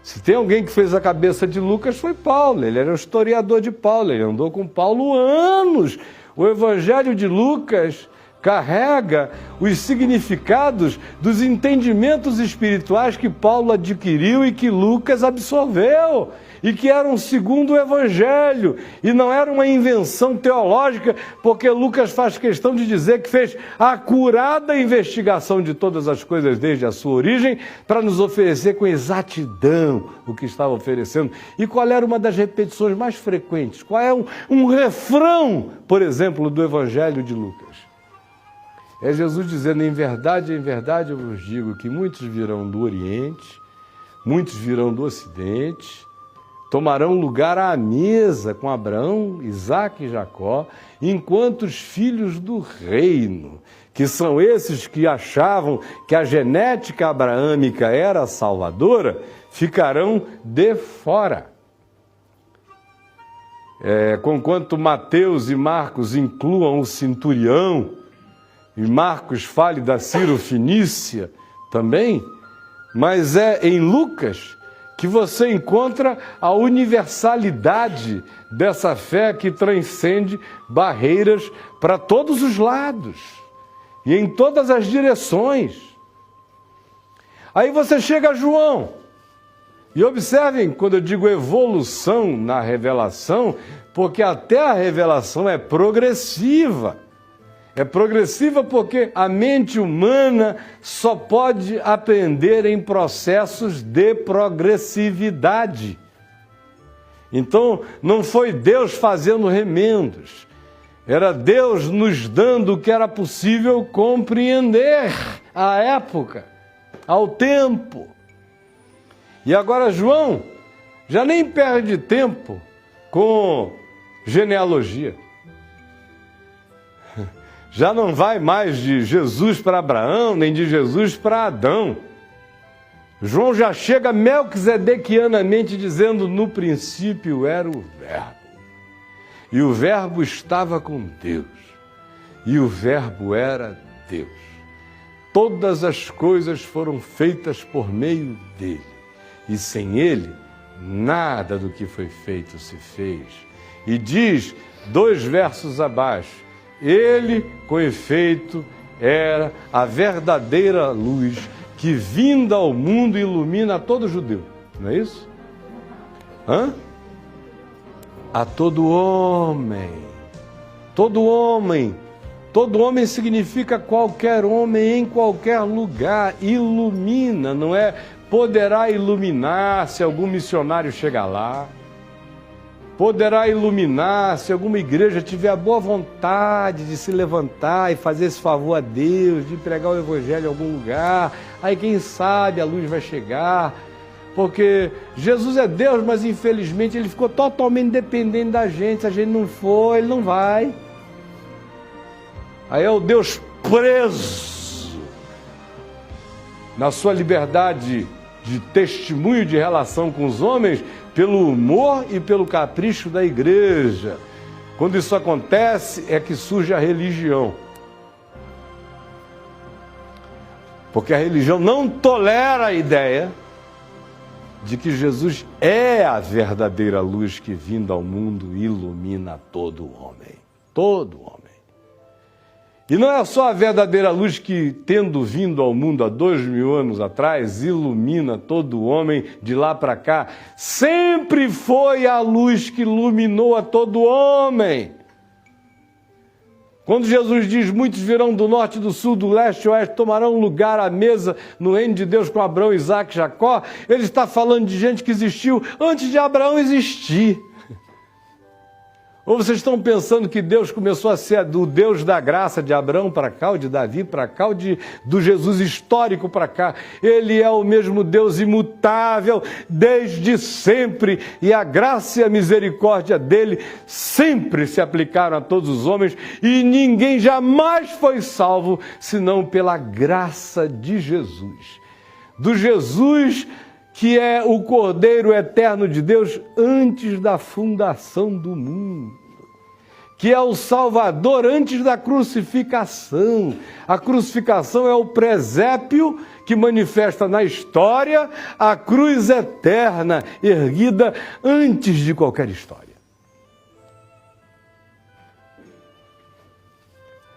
se tem alguém que fez a cabeça de Lucas foi Paulo, ele era o historiador de Paulo, ele andou com Paulo anos. O evangelho de Lucas carrega os significados dos entendimentos espirituais que Paulo adquiriu e que Lucas absorveu, e que era um segundo evangelho, e não era uma invenção teológica, porque Lucas faz questão de dizer que fez acurada investigação de todas as coisas desde a sua origem, para nos oferecer com exatidão o que estava oferecendo. E qual era uma das repetições mais frequentes? Qual é um refrão, por exemplo, do evangelho de Lucas? É Jesus dizendo: em verdade eu vos digo que muitos virão do Oriente, muitos virão do Ocidente, tomarão lugar à mesa com Abraão, Isaque e Jacó, enquanto os filhos do reino, que são esses que achavam que a genética abraâmica era salvadora, ficarão de fora. Conquanto Mateus e Marcos incluam o centurião, e Marcos fale da Ciro-Fenícia também, mas é em Lucas que você encontra a universalidade dessa fé que transcende barreiras para todos os lados e em todas as direções. Aí você chega a João, e observem quando eu digo evolução na revelação, porque até a revelação é progressiva. É progressiva porque a mente humana só pode aprender em processos de progressividade. Então, não foi Deus fazendo remendos, era Deus nos dando o que era possível compreender à época, ao tempo. E agora João já nem perde tempo com genealogia. Já não vai mais de Jesus para Abraão, nem de Jesus para Adão. João já chega melquisedequianamente dizendo: no princípio era o Verbo, e o Verbo estava com Deus, e o Verbo era Deus. Todas as coisas foram feitas por meio dele, e sem ele, nada do que foi feito se fez. E diz, 2 versos abaixo, ele, com efeito, era a verdadeira luz que, vinda ao mundo, ilumina a todo judeu. Não é isso? A todo homem. Todo homem. Todo homem significa qualquer homem em qualquer lugar. Ilumina, não é poderá iluminar se algum missionário chegar lá. Poderá iluminar se alguma igreja tiver a boa vontade de se levantar e fazer esse favor a Deus, de pregar o evangelho em algum lugar. Aí quem sabe a luz vai chegar. Porque Jesus é Deus, mas infelizmente ele ficou totalmente dependente da gente. Se a gente não for, ele não vai. Aí é o Deus preso na sua liberdade de testemunho de relação com os homens, pelo humor e pelo capricho da igreja. Quando isso acontece, é que surge a religião. Porque a religião não tolera a ideia de que Jesus é a verdadeira luz que, vindo ao mundo, ilumina todo homem. Todo homem. E não é só a verdadeira luz que, tendo vindo ao mundo há 2000 anos atrás, ilumina todo homem de lá para cá. Sempre foi a luz que iluminou a todo homem. Quando Jesus diz, muitos virão do norte, do sul, do leste e oeste, tomarão lugar à mesa no reino de Deus com Abraão, Isaque e Jacó, ele está falando de gente que existiu antes de Abraão existir. Ou vocês estão pensando que Deus começou a ser o Deus da graça de Abraão para cá, ou de Davi para cá, ou do Jesus histórico para cá? Ele é o mesmo Deus imutável desde sempre, e a graça e a misericórdia dele sempre se aplicaram a todos os homens, e ninguém jamais foi salvo senão pela graça de Jesus. Do Jesus que é o Cordeiro eterno de Deus antes da fundação do mundo, que é o Salvador antes da crucificação. A crucificação é o presépio que manifesta na história a cruz eterna, erguida antes de qualquer história.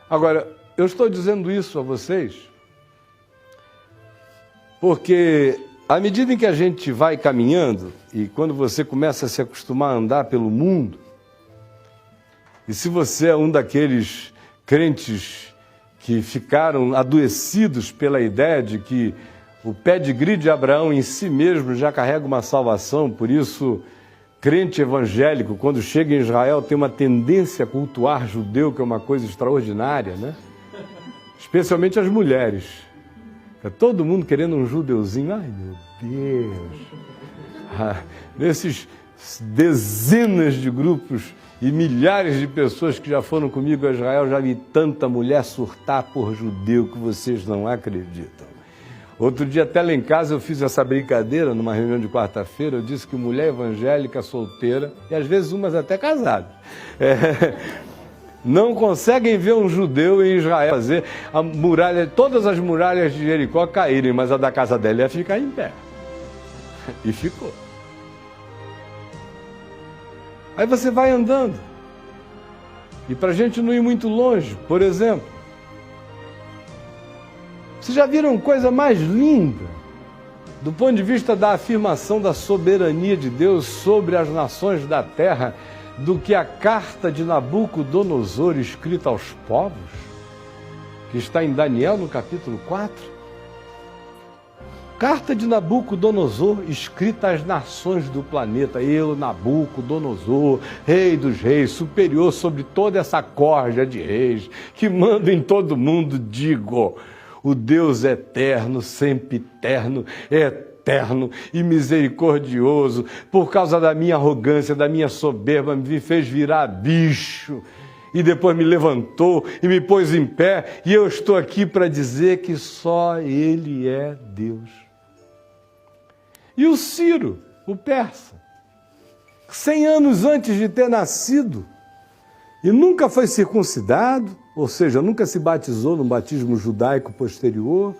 Agora, eu estou dizendo isso a vocês porque à medida em que a gente vai caminhando, e quando você começa a se acostumar a andar pelo mundo, e se você é um daqueles crentes que ficaram adoecidos pela ideia de que o pedigree de Abraão em si mesmo já carrega uma salvação, por isso, crente evangélico, quando chega em Israel, tem uma tendência a cultuar judeu, que é uma coisa extraordinária, né? Especialmente as mulheres. Todo mundo querendo um judeuzinho. Ai, meu Deus! Nesses dezenas de grupos e milhares de pessoas que já foram comigo a Israel, já vi tanta mulher surtar por judeu que vocês não acreditam. Outro dia, até lá em casa, eu fiz essa brincadeira numa reunião de quarta-feira. Eu disse que mulher evangélica solteira, e às vezes umas até casadas, não conseguem ver um judeu em Israel fazer a muralha, todas as muralhas de Jericó caírem, mas a da casa dela ia ficar em pé. E ficou. Aí você vai andando. E para a gente não ir muito longe, por exemplo, vocês já viram coisa mais linda do ponto de vista da afirmação da soberania de Deus sobre as nações da terra do que a carta de Nabucodonosor escrita aos povos, que está em Daniel no capítulo 4? Carta de Nabucodonosor escrita às nações do planeta. Eu, Nabucodonosor, rei dos reis, superior sobre toda essa corja de reis, que manda em todo mundo, digo, o Deus eterno, sempre eterno e misericordioso, por causa da minha arrogância, da minha soberba, me fez virar bicho, e depois me levantou e me pôs em pé, e eu estou aqui para dizer que só Ele é Deus. E o Ciro, o persa, 100 anos antes de ter nascido, e nunca foi circuncidado, ou seja, nunca se batizou no batismo judaico posterior,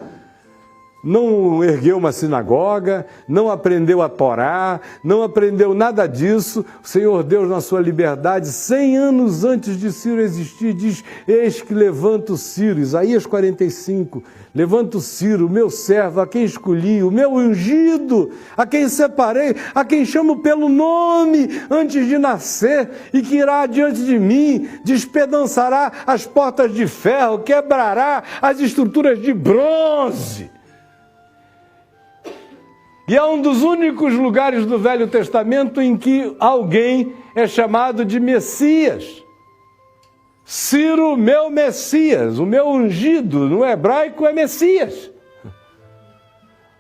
não ergueu uma sinagoga, não aprendeu a Torá, não aprendeu nada disso. O Senhor Deus, na sua liberdade, 100 anos antes de Ciro existir, diz, eis que levanto o Ciro, Isaías 45, levanto o Ciro, o meu servo, a quem escolhi, o meu ungido, a quem separei, a quem chamo pelo nome antes de nascer, e que irá diante de mim, despedaçará as portas de ferro, quebrará as estruturas de bronze. E é um dos únicos lugares do Velho Testamento em que alguém é chamado de Messias. Ciro, meu Messias, o meu ungido, no hebraico é Messias.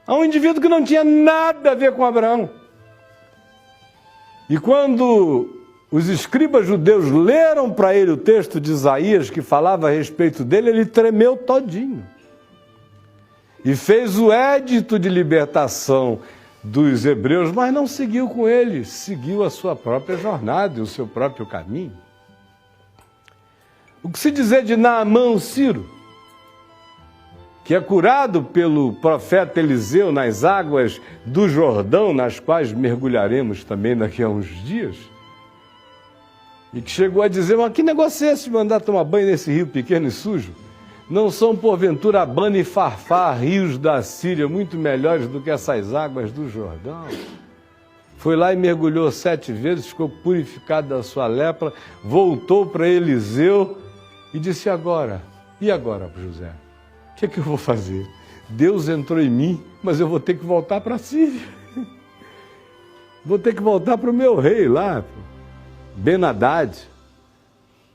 a um indivíduo que não tinha nada a ver com Abraão. E quando os escribas judeus leram para ele o texto de Isaías que falava a respeito dele, ele tremeu todinho. E fez o édito de libertação dos hebreus, mas não seguiu com ele, seguiu a sua própria jornada e o seu próprio caminho. O que se dizer de Naamã, o Ciro, que é curado pelo profeta Eliseu nas águas do Jordão, nas quais mergulharemos também daqui a uns dias, e que chegou a dizer, mas que negócio é esse de mandar tomar banho nesse rio pequeno e sujo? Não são, porventura, Abana e Farfá, rios da Síria, muito melhores do que essas águas do Jordão? Foi lá e mergulhou 7 vezes, ficou purificado da sua lepra, voltou para Eliseu e disse, e agora, José? O que é que eu vou fazer? Deus entrou em mim, mas eu vou ter que voltar para a Síria. Vou ter que voltar para o meu rei lá, Ben-Hadad,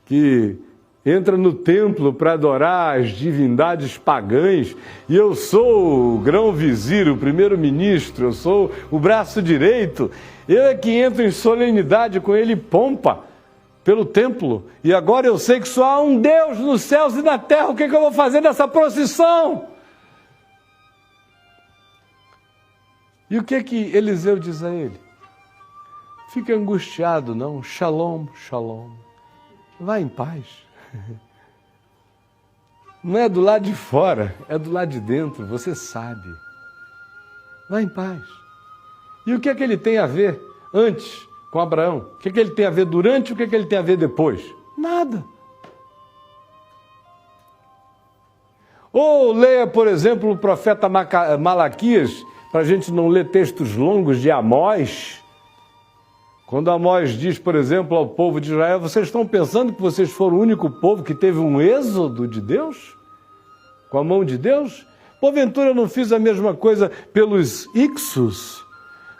que entra no templo para adorar as divindades pagãs, e eu sou o grão-vizir, o primeiro-ministro, eu sou o braço direito, eu é que entro em solenidade com ele pompa pelo templo, e agora eu sei que só há um Deus nos céus e na terra, o que é que eu vou fazer nessa procissão? E o que é que Eliseu diz a ele? Fica angustiado não, shalom, shalom, vá em paz. Não é do lado de fora, é do lado de dentro, você sabe. Vá em paz. E o que é que ele tem a ver antes com Abraão? O que é que ele tem a ver durante e o que é que ele tem a ver depois? Nada. Ou leia, por exemplo, o profeta Malaquias, para a gente não ler textos longos de Amós. Quando Amós diz, por exemplo, ao povo de Israel, vocês estão pensando que vocês foram o único povo que teve um êxodo de Deus? Com a mão de Deus? Porventura eu não fiz a mesma coisa pelos Ixos?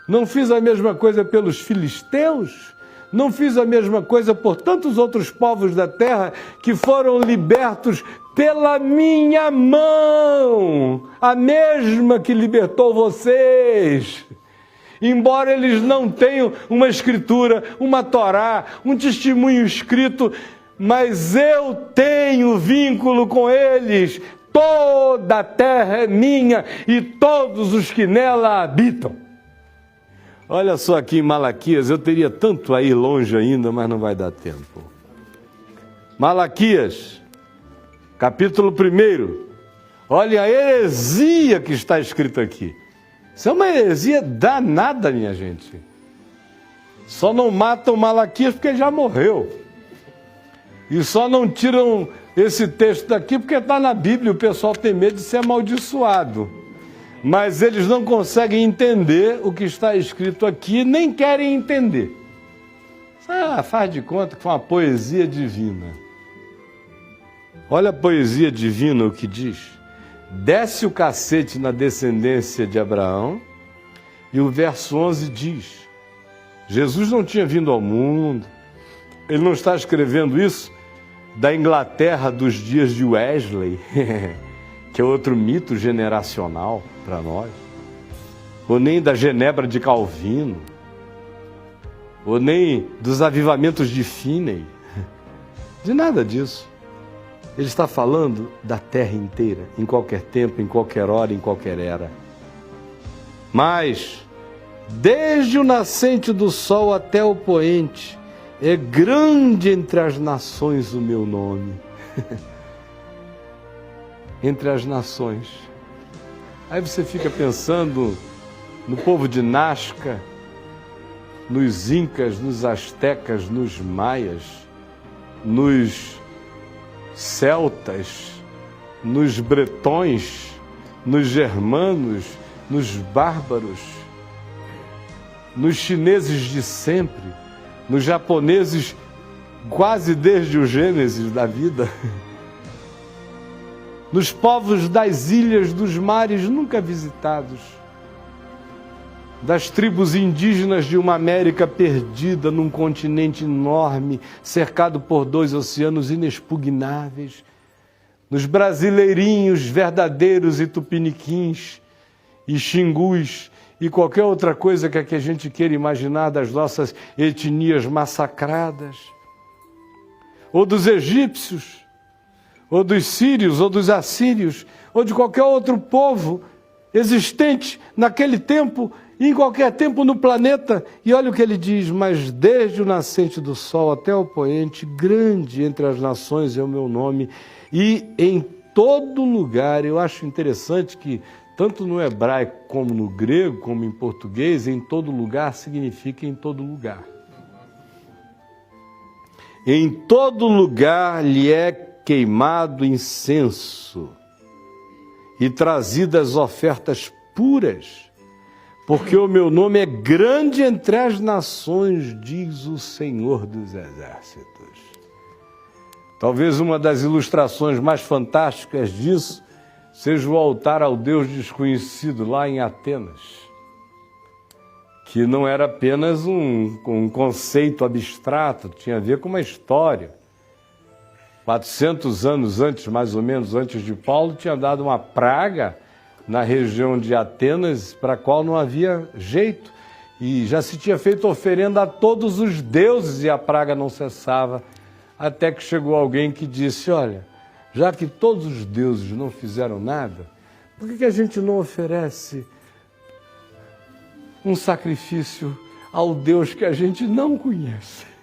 Não fiz a mesma coisa pelos filisteus? Não fiz a mesma coisa por tantos outros povos da terra que foram libertos pela minha mão, a mesma que libertou vocês? Embora eles não tenham uma escritura, uma Torá, um testemunho escrito, mas eu tenho vínculo com eles. Toda a terra é minha e todos os que nela habitam. Olha só aqui em Malaquias, eu teria tanto a ir longe ainda, mas não vai dar tempo. Malaquias, capítulo 1. Olha a heresia que está escrita aqui. Isso é uma heresia danada, minha gente. Só não matam Malaquias porque ele já morreu. E só não tiram esse texto daqui porque está na Bíblia. O pessoal tem medo de ser amaldiçoado. Mas eles não conseguem entender o que está escrito aqui, nem querem entender. Faz de conta que foi uma poesia divina. Olha a poesia divina o que diz. Desce o cacete na descendência de Abraão, e o verso 11 diz, Jesus não tinha vindo ao mundo, ele não está escrevendo isso da Inglaterra dos dias de Wesley, que é outro mito generacional para nós, ou nem da Genebra de Calvino, ou nem dos avivamentos de Finney, de nada disso. Ele está falando da terra inteira, em qualquer tempo, em qualquer hora, em qualquer era. Mas, desde o nascente do sol até o poente, é grande entre as nações o meu nome. Entre as nações. Aí você fica pensando no povo de Nazca, nos incas, nos astecas, nos maias, nos celtas, nos bretões, nos germanos, nos bárbaros, nos chineses de sempre, nos japoneses quase desde o Gênesis da vida, nos povos das ilhas, dos mares nunca visitados, das tribos indígenas de uma América perdida num continente enorme, cercado por 2 oceanos inexpugnáveis, nos brasileirinhos verdadeiros e tupiniquins, e xingus e qualquer outra coisa que a gente queira imaginar das nossas etnias massacradas, ou dos egípcios, ou dos sírios, ou dos assírios, ou de qualquer outro povo existente naquele tempo, em qualquer tempo no planeta. E olha o que ele diz: mas desde o nascente do sol até o poente, grande entre as nações é o meu nome, e em todo lugar. Eu acho interessante que tanto no hebraico como no grego, como em português, em todo lugar significa em todo lugar. Em todo lugar lhe é queimado incenso e trazidas ofertas puras, porque o meu nome é grande entre as nações, diz o Senhor dos Exércitos. Talvez uma das ilustrações mais fantásticas disso seja o altar ao Deus desconhecido lá em Atenas, que não era apenas um conceito abstrato, tinha a ver com uma história. 400 anos antes, mais ou menos, antes de Paulo, tinha dado uma praga na região de Atenas, para a qual não havia jeito, e já se tinha feito oferenda a todos os deuses e a praga não cessava, até que chegou alguém que disse: olha, já que todos os deuses não fizeram nada, por que a gente não oferece um sacrifício ao Deus que a gente não conhece?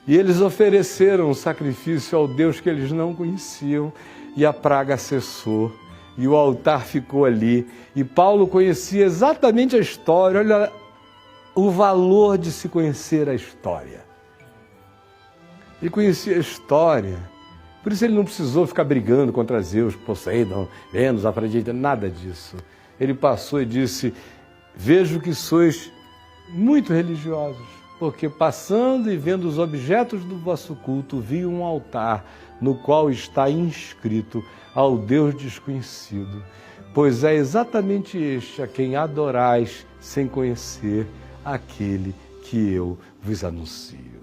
E eles ofereceram um sacrifício ao Deus que eles não conheciam, e a praga cessou, e o altar ficou ali. E Paulo conhecia exatamente a história. Olha o valor de se conhecer a história. Ele conhecia a história, por isso ele não precisou ficar brigando contra Zeus, Poseidon, Vênus, Afrodite, nada disso. Ele passou e disse: vejo que sois muito religiosos, porque passando e vendo os objetos do vosso culto, vi um altar no qual está inscrito ao Deus desconhecido, pois é exatamente este a quem adorais sem conhecer aquele que eu vos anuncio.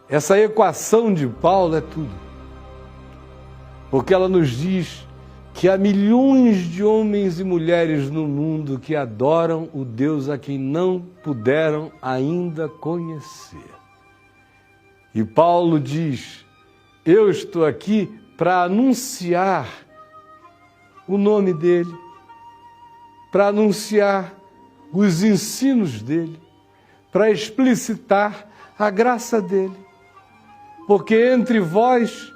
Essa equação de Paulo é tudo, porque ela nos diz que há milhões de homens e mulheres no mundo que adoram o Deus a quem não puderam ainda conhecer. E Paulo diz: eu estou aqui para anunciar o nome dele, para anunciar os ensinos dele, para explicitar a graça dele. Porque entre vós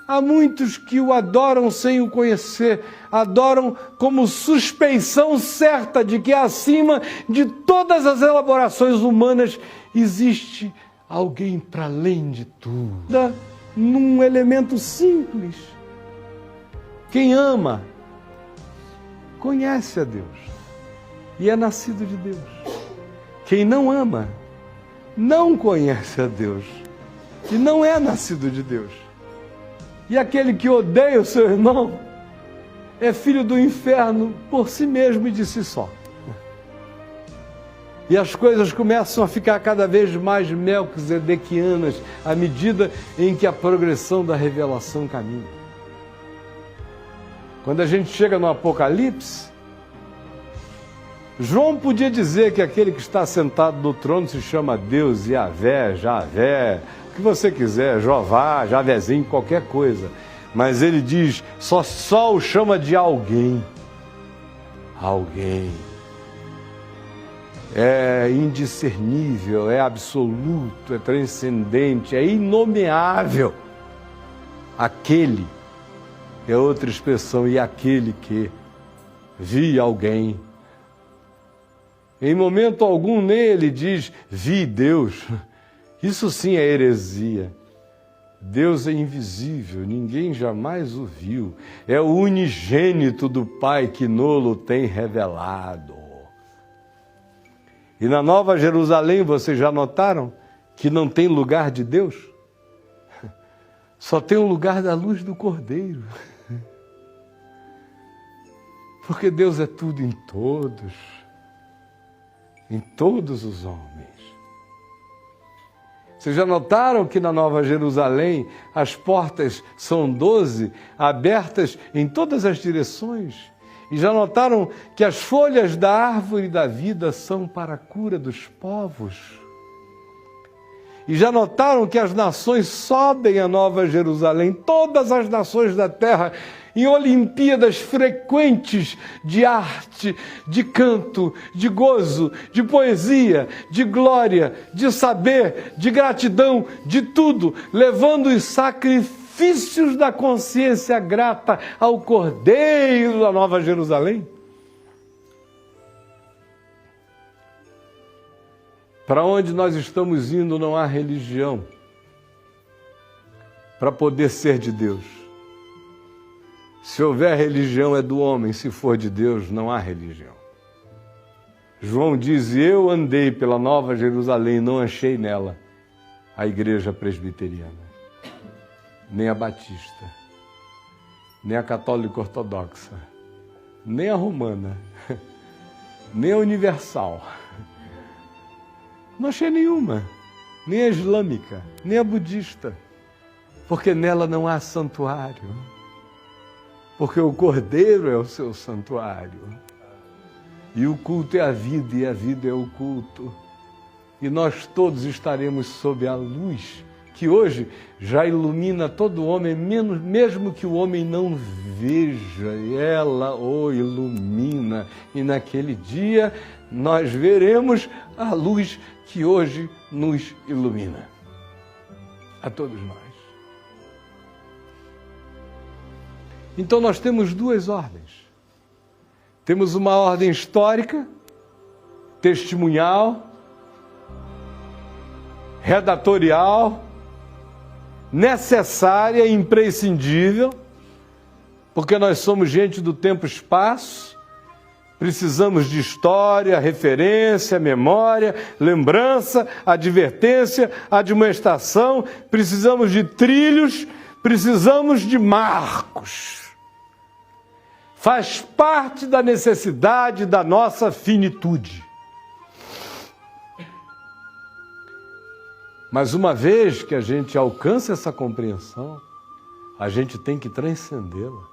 há muitos que o adoram sem o conhecer, adoram como suspeição certa de que acima de todas as elaborações humanas existe alguém para além de tudo. Num elemento simples: quem ama conhece a Deus e é nascido de Deus. Quem não ama não conhece a Deus e não é nascido de Deus. E aquele que odeia o seu irmão é filho do inferno por si mesmo e de si só. E as coisas começam a ficar cada vez mais melquisedequianas à medida em que a progressão da revelação caminha. Quando a gente chega no Apocalipse, João podia dizer que aquele que está sentado no trono se chama Deus, Yahvé, Javé, o que você quiser, Jová, Javezinho, qualquer coisa. Mas ele diz, só o chama de alguém. Alguém. É indiscernível, é absoluto, é transcendente, é inomeável. Aquele é outra expressão, e aquele que vi alguém. Em momento algum nele diz, vi Deus. Isso sim é heresia. Deus é invisível, ninguém jamais o viu. É o unigênito do Pai que nolo tem revelado. E na Nova Jerusalém, vocês já notaram que não tem lugar de Deus? Só tem o lugar da luz do Cordeiro. Porque Deus é tudo em todos os homens. Vocês já notaram que na Nova Jerusalém as portas são 12, abertas em todas as direções? E já notaram que as folhas da árvore da vida são para a cura dos povos? E já notaram que as nações sobem a Nova Jerusalém, todas as nações da terra, em Olimpíadas frequentes de arte, de canto, de gozo, de poesia, de glória, de saber, de gratidão, de tudo, levando os sacrifícios da consciência grata ao Cordeiro da Nova Jerusalém? Para onde nós estamos indo não há religião para poder ser de Deus. Se houver religião é do homem, se for de Deus não há religião. João diz, eu andei pela Nova Jerusalém, não achei nela a igreja presbiteriana, nem a batista, nem a católica ortodoxa, nem a romana, nem a universal. Não achei nenhuma, nem a islâmica, nem a budista, porque nela não há santuário, porque o Cordeiro é o seu santuário, e o culto é a vida, e a vida é o culto, e nós todos estaremos sob a luz, que hoje já ilumina todo homem, mesmo que o homem não veja, ela o ilumina, e naquele dia nós veremos a luz que hoje nos ilumina, a todos nós. Então nós temos duas ordens. Temos uma ordem histórica, testemunhal, redatorial, necessária e imprescindível, porque nós somos gente do tempo e espaço, precisamos de história, referência, memória, lembrança, advertência, admoestação, precisamos de trilhos, precisamos de marcos. Faz parte da necessidade da nossa finitude. Mas uma vez que a gente alcança essa compreensão, a gente tem que transcendê-la.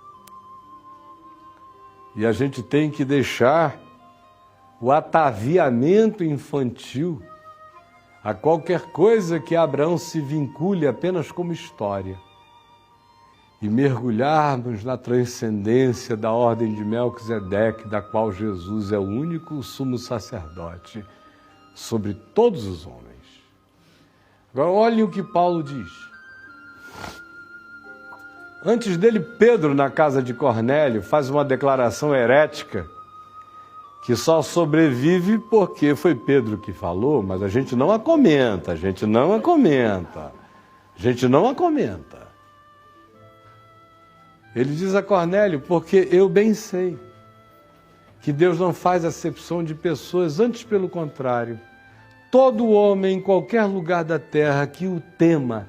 E a gente tem que deixar o ataviamento infantil a qualquer coisa que Abraão se vincule apenas como história e mergulharmos na transcendência da ordem de Melquisedeque, da qual Jesus é o único sumo sacerdote sobre todos os homens. Agora olhem o que Paulo diz. Antes dele, Pedro, na casa de Cornélio, faz uma declaração herética que só sobrevive porque foi Pedro que falou, mas a gente não a comenta, a gente não a comenta. Ele diz a Cornélio, porque eu bem sei que Deus não faz acepção de pessoas, antes pelo contrário. Todo homem, em qualquer lugar da terra que o tema,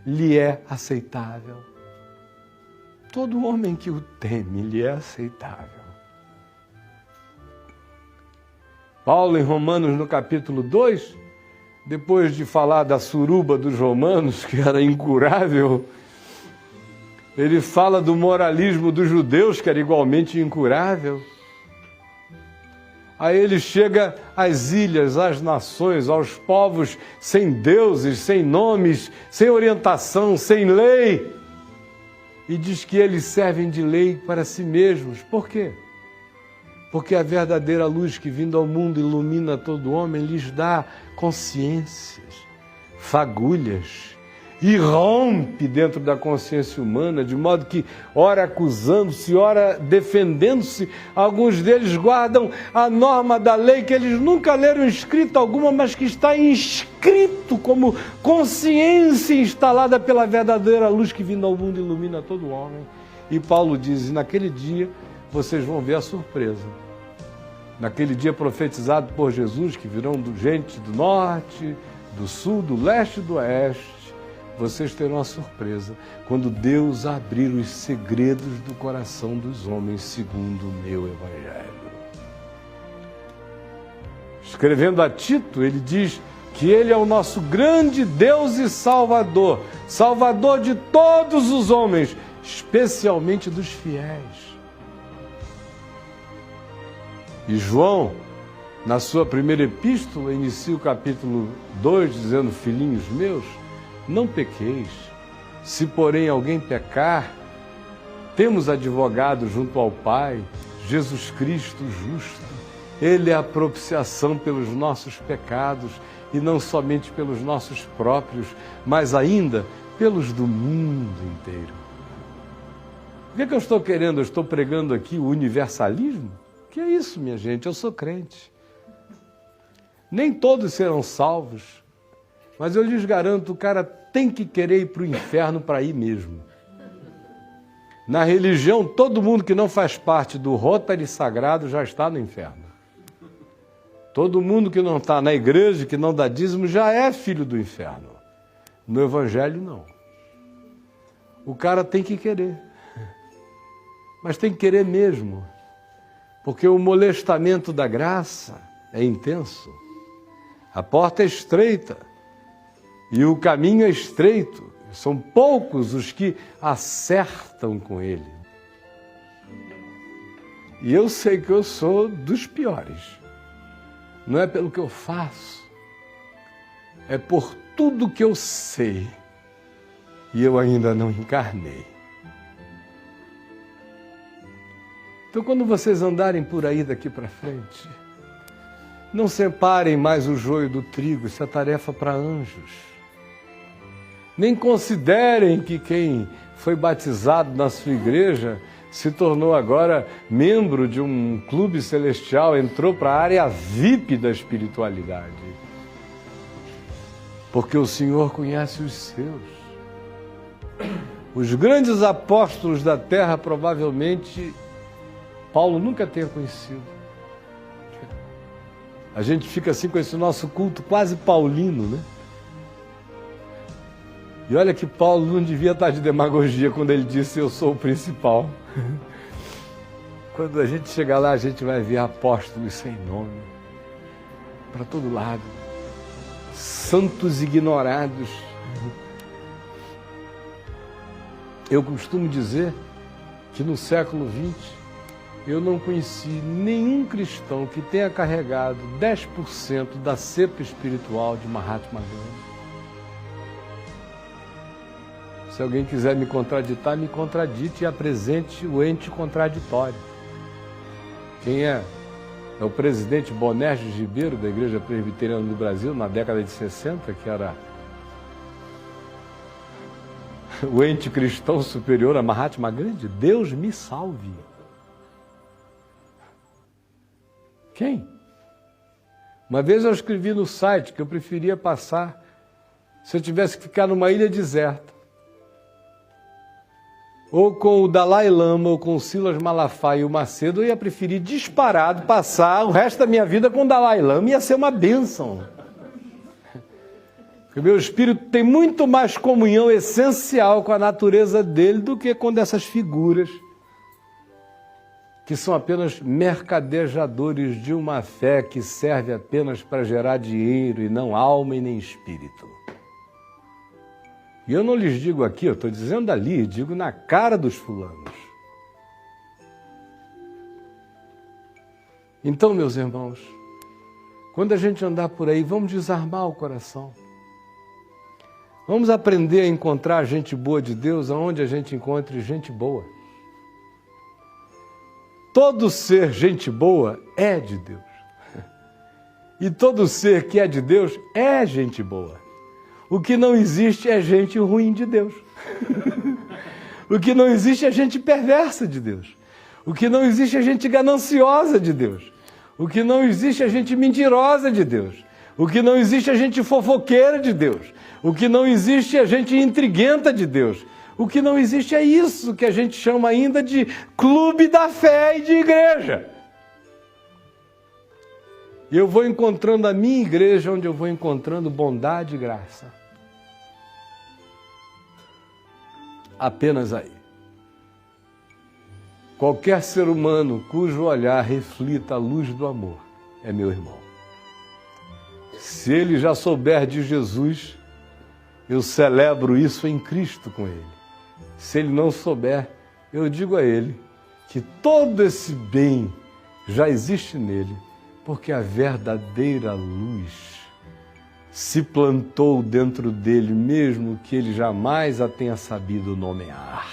lhe é aceitável. Todo homem que o teme, lhe é aceitável. Paulo, em Romanos, no capítulo 2, depois de falar da suruba dos romanos, que era incurável, ele fala do moralismo dos judeus, que era igualmente incurável. Aí ele chega às ilhas, às nações, aos povos sem deuses, sem nomes, sem orientação, sem lei. E diz que eles servem de lei para si mesmos. Por quê? Porque a verdadeira luz que vindo ao mundo ilumina todo homem lhes dá consciências, fagulhas, e rompe dentro da consciência humana, de modo que, ora acusando-se, ora defendendo-se, alguns deles guardam a norma da lei que eles nunca leram escrita alguma, mas que está inscrito como consciência instalada pela verdadeira luz que vindo ao mundo ilumina todo homem. E Paulo diz, e naquele dia vocês vão ver a surpresa. Naquele dia profetizado por Jesus, que virão gente do norte, do sul, do leste e do oeste, vocês terão a surpresa quando Deus abrir os segredos do coração dos homens segundo o meu evangelho. Escrevendo a Tito, ele diz, que Ele é o nosso grande Deus e Salvador, Salvador de todos os homens, especialmente dos fiéis. E João, na sua primeira epístola, inicia o capítulo 2, dizendo: filhinhos meus, não pequeis. Se, porém, alguém pecar, temos advogado junto ao Pai, Jesus Cristo justo. Ele é a propiciação pelos nossos pecados, e não somente pelos nossos próprios, mas ainda pelos do mundo inteiro. O que é que eu estou querendo? Eu estou pregando aqui o universalismo? Que é isso, minha gente? Eu sou crente. Nem todos serão salvos, mas eu lhes garanto, o cara tem que querer ir para o inferno para ir mesmo. Na religião, todo mundo que não faz parte do Rotary Sagrado já está no inferno. Todo mundo que não está na igreja, que não dá dízimo, já é filho do inferno. No Evangelho, não. O cara tem que querer. Mas tem que querer mesmo. Porque o molestamento da graça é intenso. A porta é estreita e o caminho é estreito. São poucos os que acertam com ele. E eu sei que eu sou dos piores. Não é pelo que eu faço, é por tudo que eu sei e eu ainda não encarnei. Então, quando vocês andarem por aí daqui para frente, não separem mais o joio do trigo, isso é tarefa para anjos. Nem considerem que quem foi batizado na sua igreja se tornou agora membro de um clube celestial, entrou para a área VIP da espiritualidade. Porque o Senhor conhece os seus. Os grandes apóstolos da terra, provavelmente, Paulo nunca tenha conhecido. A gente fica assim com esse nosso culto quase paulino, né? E olha que Paulo não devia estar de demagogia quando ele disse: eu sou o principal. Quando a gente chegar lá, a gente vai ver apóstolos sem nome, para todo lado, santos ignorados. Eu costumo dizer que no século XX, eu não conheci nenhum cristão que tenha carregado 10% da cepa espiritual de Mahatma Gandhi. Se alguém quiser me contraditar, me contradite e apresente o ente contraditório. Quem é? É o presidente Bonerges Ribeiro, da Igreja Presbiteriana do Brasil, na década de 60, que era o ente cristão superior a Mahatma Gandhi. Deus me salve. Quem? Uma vez eu escrevi no site que eu preferia passar, se eu tivesse que ficar numa ilha deserta, ou com o Dalai Lama, ou com o Silas Malafaia e o Macedo, eu ia preferir disparado passar o resto da minha vida com o Dalai Lama, ia ser uma bênção. Porque o meu espírito tem muito mais comunhão essencial com a natureza dele do que com dessas figuras que são apenas mercadejadores de uma fé que serve apenas para gerar dinheiro e não alma e nem espírito. E eu não lhes digo aqui, eu estou dizendo ali, digo na cara dos fulanos. Então, meus irmãos, quando a gente andar por aí, vamos desarmar o coração. Vamos aprender a encontrar gente boa de Deus aonde a gente encontre gente boa. Todo ser gente boa é de Deus. E todo ser que é de Deus é gente boa. O que não existe é gente ruim de Deus. O que não existe é gente perversa de Deus. O que não existe é gente gananciosa de Deus. O que não existe é gente mentirosa de Deus. O que não existe é gente fofoqueira de Deus. O que não existe é gente intriguenta de Deus. O que não existe é isso que a gente chama ainda de clube da fé e de igreja. E eu vou encontrando a minha igreja onde eu vou encontrando bondade e graça. Apenas aí. Qualquer ser humano cujo olhar reflita a luz do amor é meu irmão. Se ele já souber de Jesus, eu celebro isso em Cristo com ele. Se ele não souber, eu digo a ele que todo esse bem já existe nele, porque a verdadeira luz se plantou dentro dele, mesmo que ele jamais a tenha sabido nomear.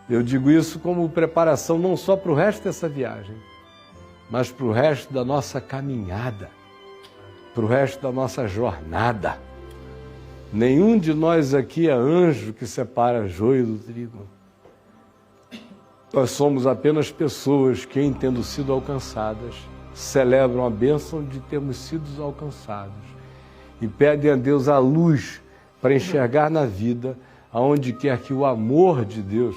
Eu digo isso como preparação não só para o resto dessa viagem, mas para o resto da nossa caminhada, para o resto da nossa jornada. Nenhum de nós aqui é anjo que separa joio do trigo. Nós somos apenas pessoas que, em tendo sido alcançadas, celebram a bênção de termos sido alcançados e pedem a Deus a luz para enxergar na vida aonde quer que o amor de Deus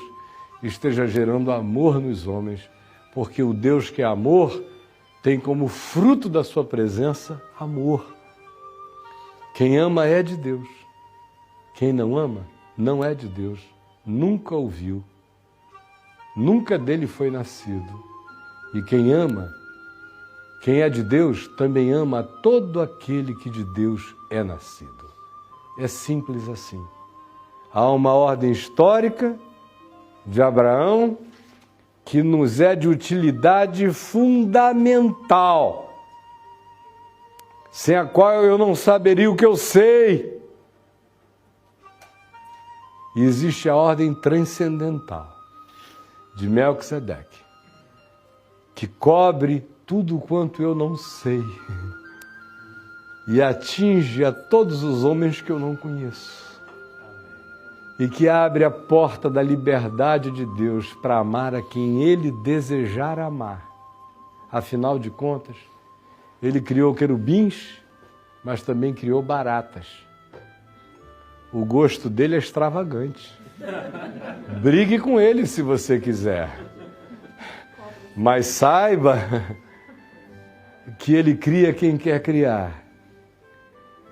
esteja gerando amor nos homens, porque o Deus que é amor tem como fruto da sua presença amor. Quem ama é de Deus. Quem não ama não é de Deus. Nunca ouviu. Nunca dele foi nascido. E quem ama, quem é de Deus, também ama a todo aquele que de Deus é nascido. É simples assim. Há uma ordem histórica de Abraão que nos é de utilidade fundamental, sem a qual eu não saberia o que eu sei. E existe a ordem transcendental de Melquisedeque, que cobre tudo quanto eu não sei e atinge a todos os homens que eu não conheço. E que abre a porta da liberdade de Deus para amar a quem Ele desejar amar. Afinal de contas, Ele criou querubins, mas também criou baratas. O gosto dele é extravagante. Brigue com ele se você quiser. Mas saiba que Ele cria quem quer criar.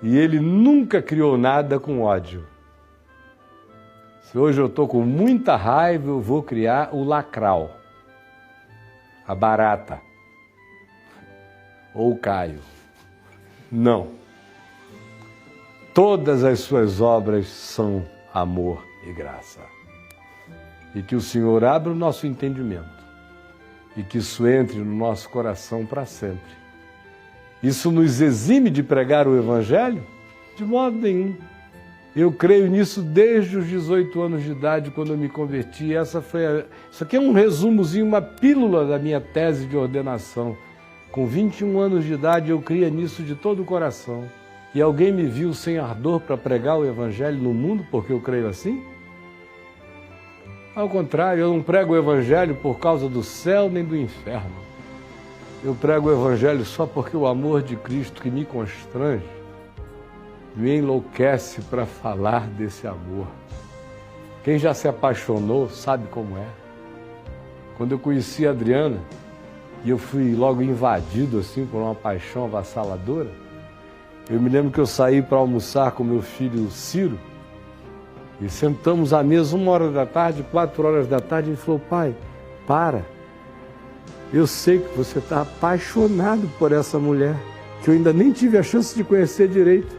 E Ele nunca criou nada com ódio. Se hoje eu estou com muita raiva, eu vou criar o lacral, a barata, ou o Caio. Não. Todas as suas obras são amor e graça. E que o Senhor abra o nosso entendimento e que isso entre no nosso coração para sempre. Isso nos exime de pregar o Evangelho? De modo nenhum. Eu creio nisso desde os 18 anos de idade, quando eu me converti. Isso aqui é um resumozinho, uma pílula da minha tese de ordenação. Com 21 anos de idade, eu cria nisso de todo o coração. E alguém me viu sem ardor para pregar o Evangelho no mundo, porque eu creio assim? Ao contrário, eu não prego o Evangelho por causa do céu nem do inferno. Eu prego o Evangelho só porque o amor de Cristo que me constrange me enlouquece para falar desse amor. Quem já se apaixonou sabe como é. Quando eu conheci a Adriana, e eu fui logo invadido assim por uma paixão avassaladora, eu me lembro que eu saí para almoçar com meu filho Ciro, e sentamos à mesa 1h da tarde, 4h da tarde, e ele falou: pai, para, eu sei que você está apaixonado por essa mulher, que eu ainda nem tive a chance de conhecer direito.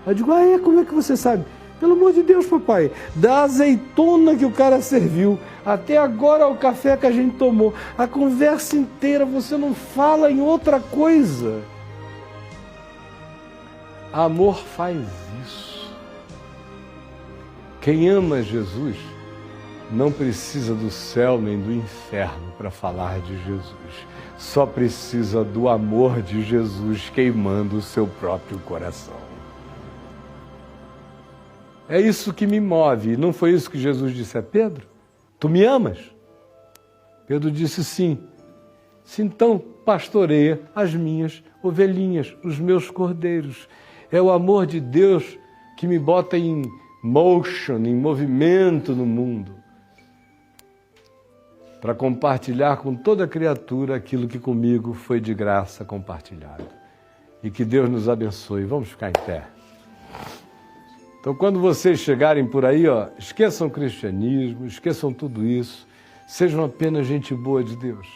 Eu digo: como é que você sabe? Pelo amor de Deus, papai, da azeitona que o cara serviu, até agora o café que a gente tomou, a conversa inteira, você não fala em outra coisa. Amor faz isso. Quem ama Jesus não precisa do céu nem do inferno para falar de Jesus. Só precisa do amor de Jesus queimando o seu próprio coração. É isso que me move. Não foi isso que Jesus disse a Pedro? Tu me amas? Pedro disse sim. Se então pastoreia as minhas ovelhinhas, os meus cordeiros. É o amor de Deus que me bota em motion, em movimento no mundo, para compartilhar com toda criatura aquilo que comigo foi de graça compartilhado. E que Deus nos abençoe. Vamos ficar em pé. Então, quando vocês chegarem por aí, esqueçam o cristianismo, esqueçam tudo isso, sejam apenas gente boa de Deus.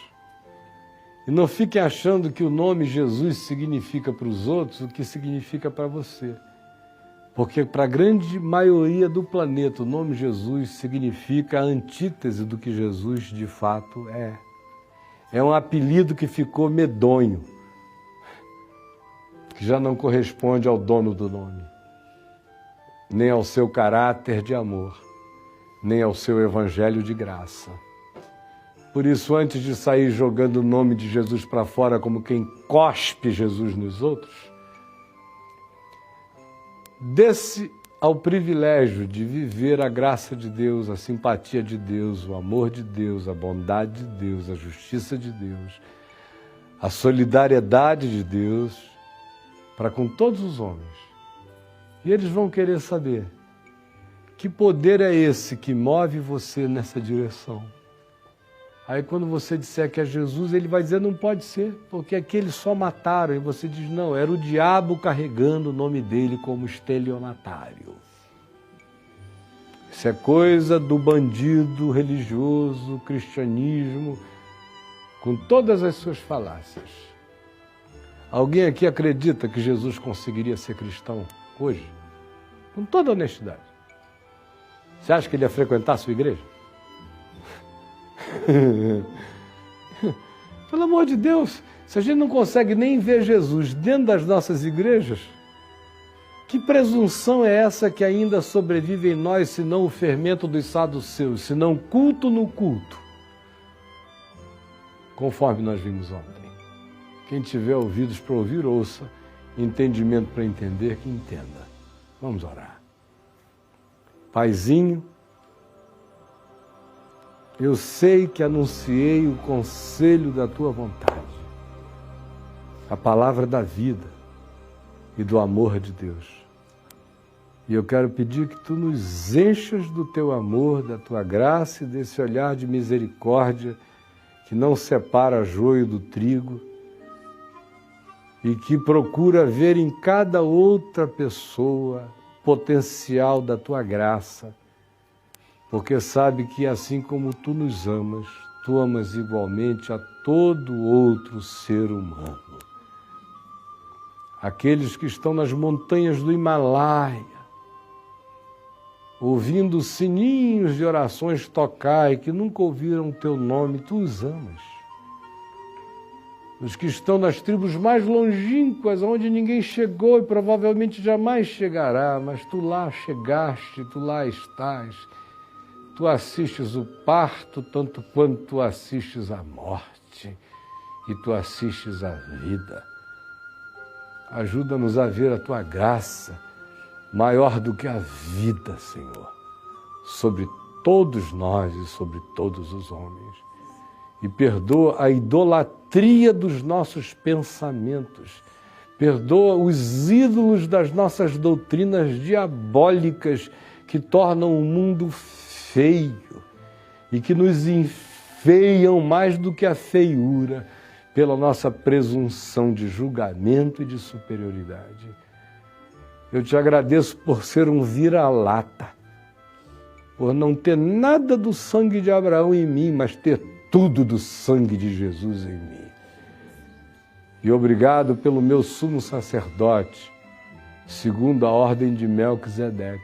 E não fiquem achando que o nome Jesus significa para os outros o que significa para você. Porque para a grande maioria do planeta, o nome Jesus significa a antítese do que Jesus de fato é. É um apelido que ficou medonho, que já não corresponde ao dono do nome, nem ao seu caráter de amor, nem ao seu evangelho de graça. Por isso, antes de sair jogando o nome de Jesus para fora como quem cospe Jesus nos outros, dê-se ao privilégio de viver a graça de Deus, a simpatia de Deus, o amor de Deus, a bondade de Deus, a justiça de Deus, a solidariedade de Deus para com todos os homens. E eles vão querer saber que poder é esse que move você nessa direção. Aí quando você disser que é Jesus, ele vai dizer, não pode ser, porque aqueles só mataram. E você diz, não, era o diabo carregando o nome dele como estelionatário. Isso é coisa do bandido religioso, cristianismo, com todas as suas falácias. Alguém aqui acredita que Jesus conseguiria ser cristão hoje? Com toda honestidade. Você acha que ele ia frequentar a sua igreja? Pelo amor de Deus, se a gente não consegue nem ver Jesus dentro das nossas igrejas, que presunção é essa que ainda sobrevive em nós, senão o fermento dos saduceus, senão culto no culto? Conforme nós vimos ontem. Quem tiver ouvidos para ouvir, ouça. Entendimento para entender, que entenda. Vamos orar. Paizinho, eu sei que anunciei o conselho da tua vontade, a palavra da vida e do amor de Deus. E eu quero pedir que tu nos enchas do teu amor, da tua graça e desse olhar de misericórdia que não separa joio do trigo e que procura ver em cada outra pessoa potencial da tua graça, porque sabe que assim como tu nos amas, tu amas igualmente a todo outro ser humano. Aqueles que estão nas montanhas do Himalaia, ouvindo sininhos de orações tocar e que nunca ouviram o teu nome, tu os amas. Os que estão nas tribos mais longínquas, onde ninguém chegou e provavelmente jamais chegará, mas tu lá chegaste, tu lá estás. Tu assistes o parto tanto quanto tu assistes a morte e tu assistes a vida. Ajuda-nos a ver a tua graça maior do que a vida, Senhor, sobre todos nós e sobre todos os homens. E perdoa a idolatria dos nossos pensamentos. Perdoa os ídolos das nossas doutrinas diabólicas que tornam o mundo feio e que nos enfeiam mais do que a feiura pela nossa presunção de julgamento e de superioridade. Eu te agradeço por ser um vira-lata, por não ter nada do sangue de Abraão em mim, mas ter tudo do sangue de Jesus em mim. E obrigado pelo meu sumo sacerdote, segundo a ordem de Melquisedeque,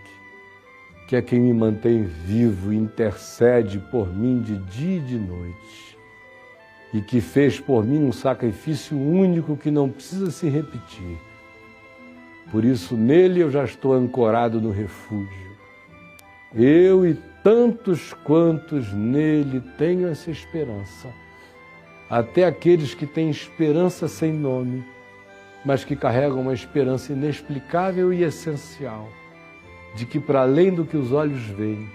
que é quem me mantém vivo e intercede por mim de dia e de noite, e que fez por mim um sacrifício único que não precisa se repetir. Por isso, nele eu já estou ancorado no refúgio. Eu e tantos quantos nele tenho essa esperança, até aqueles que têm esperança sem nome, mas que carregam uma esperança inexplicável e essencial, de que para além do que os olhos veem,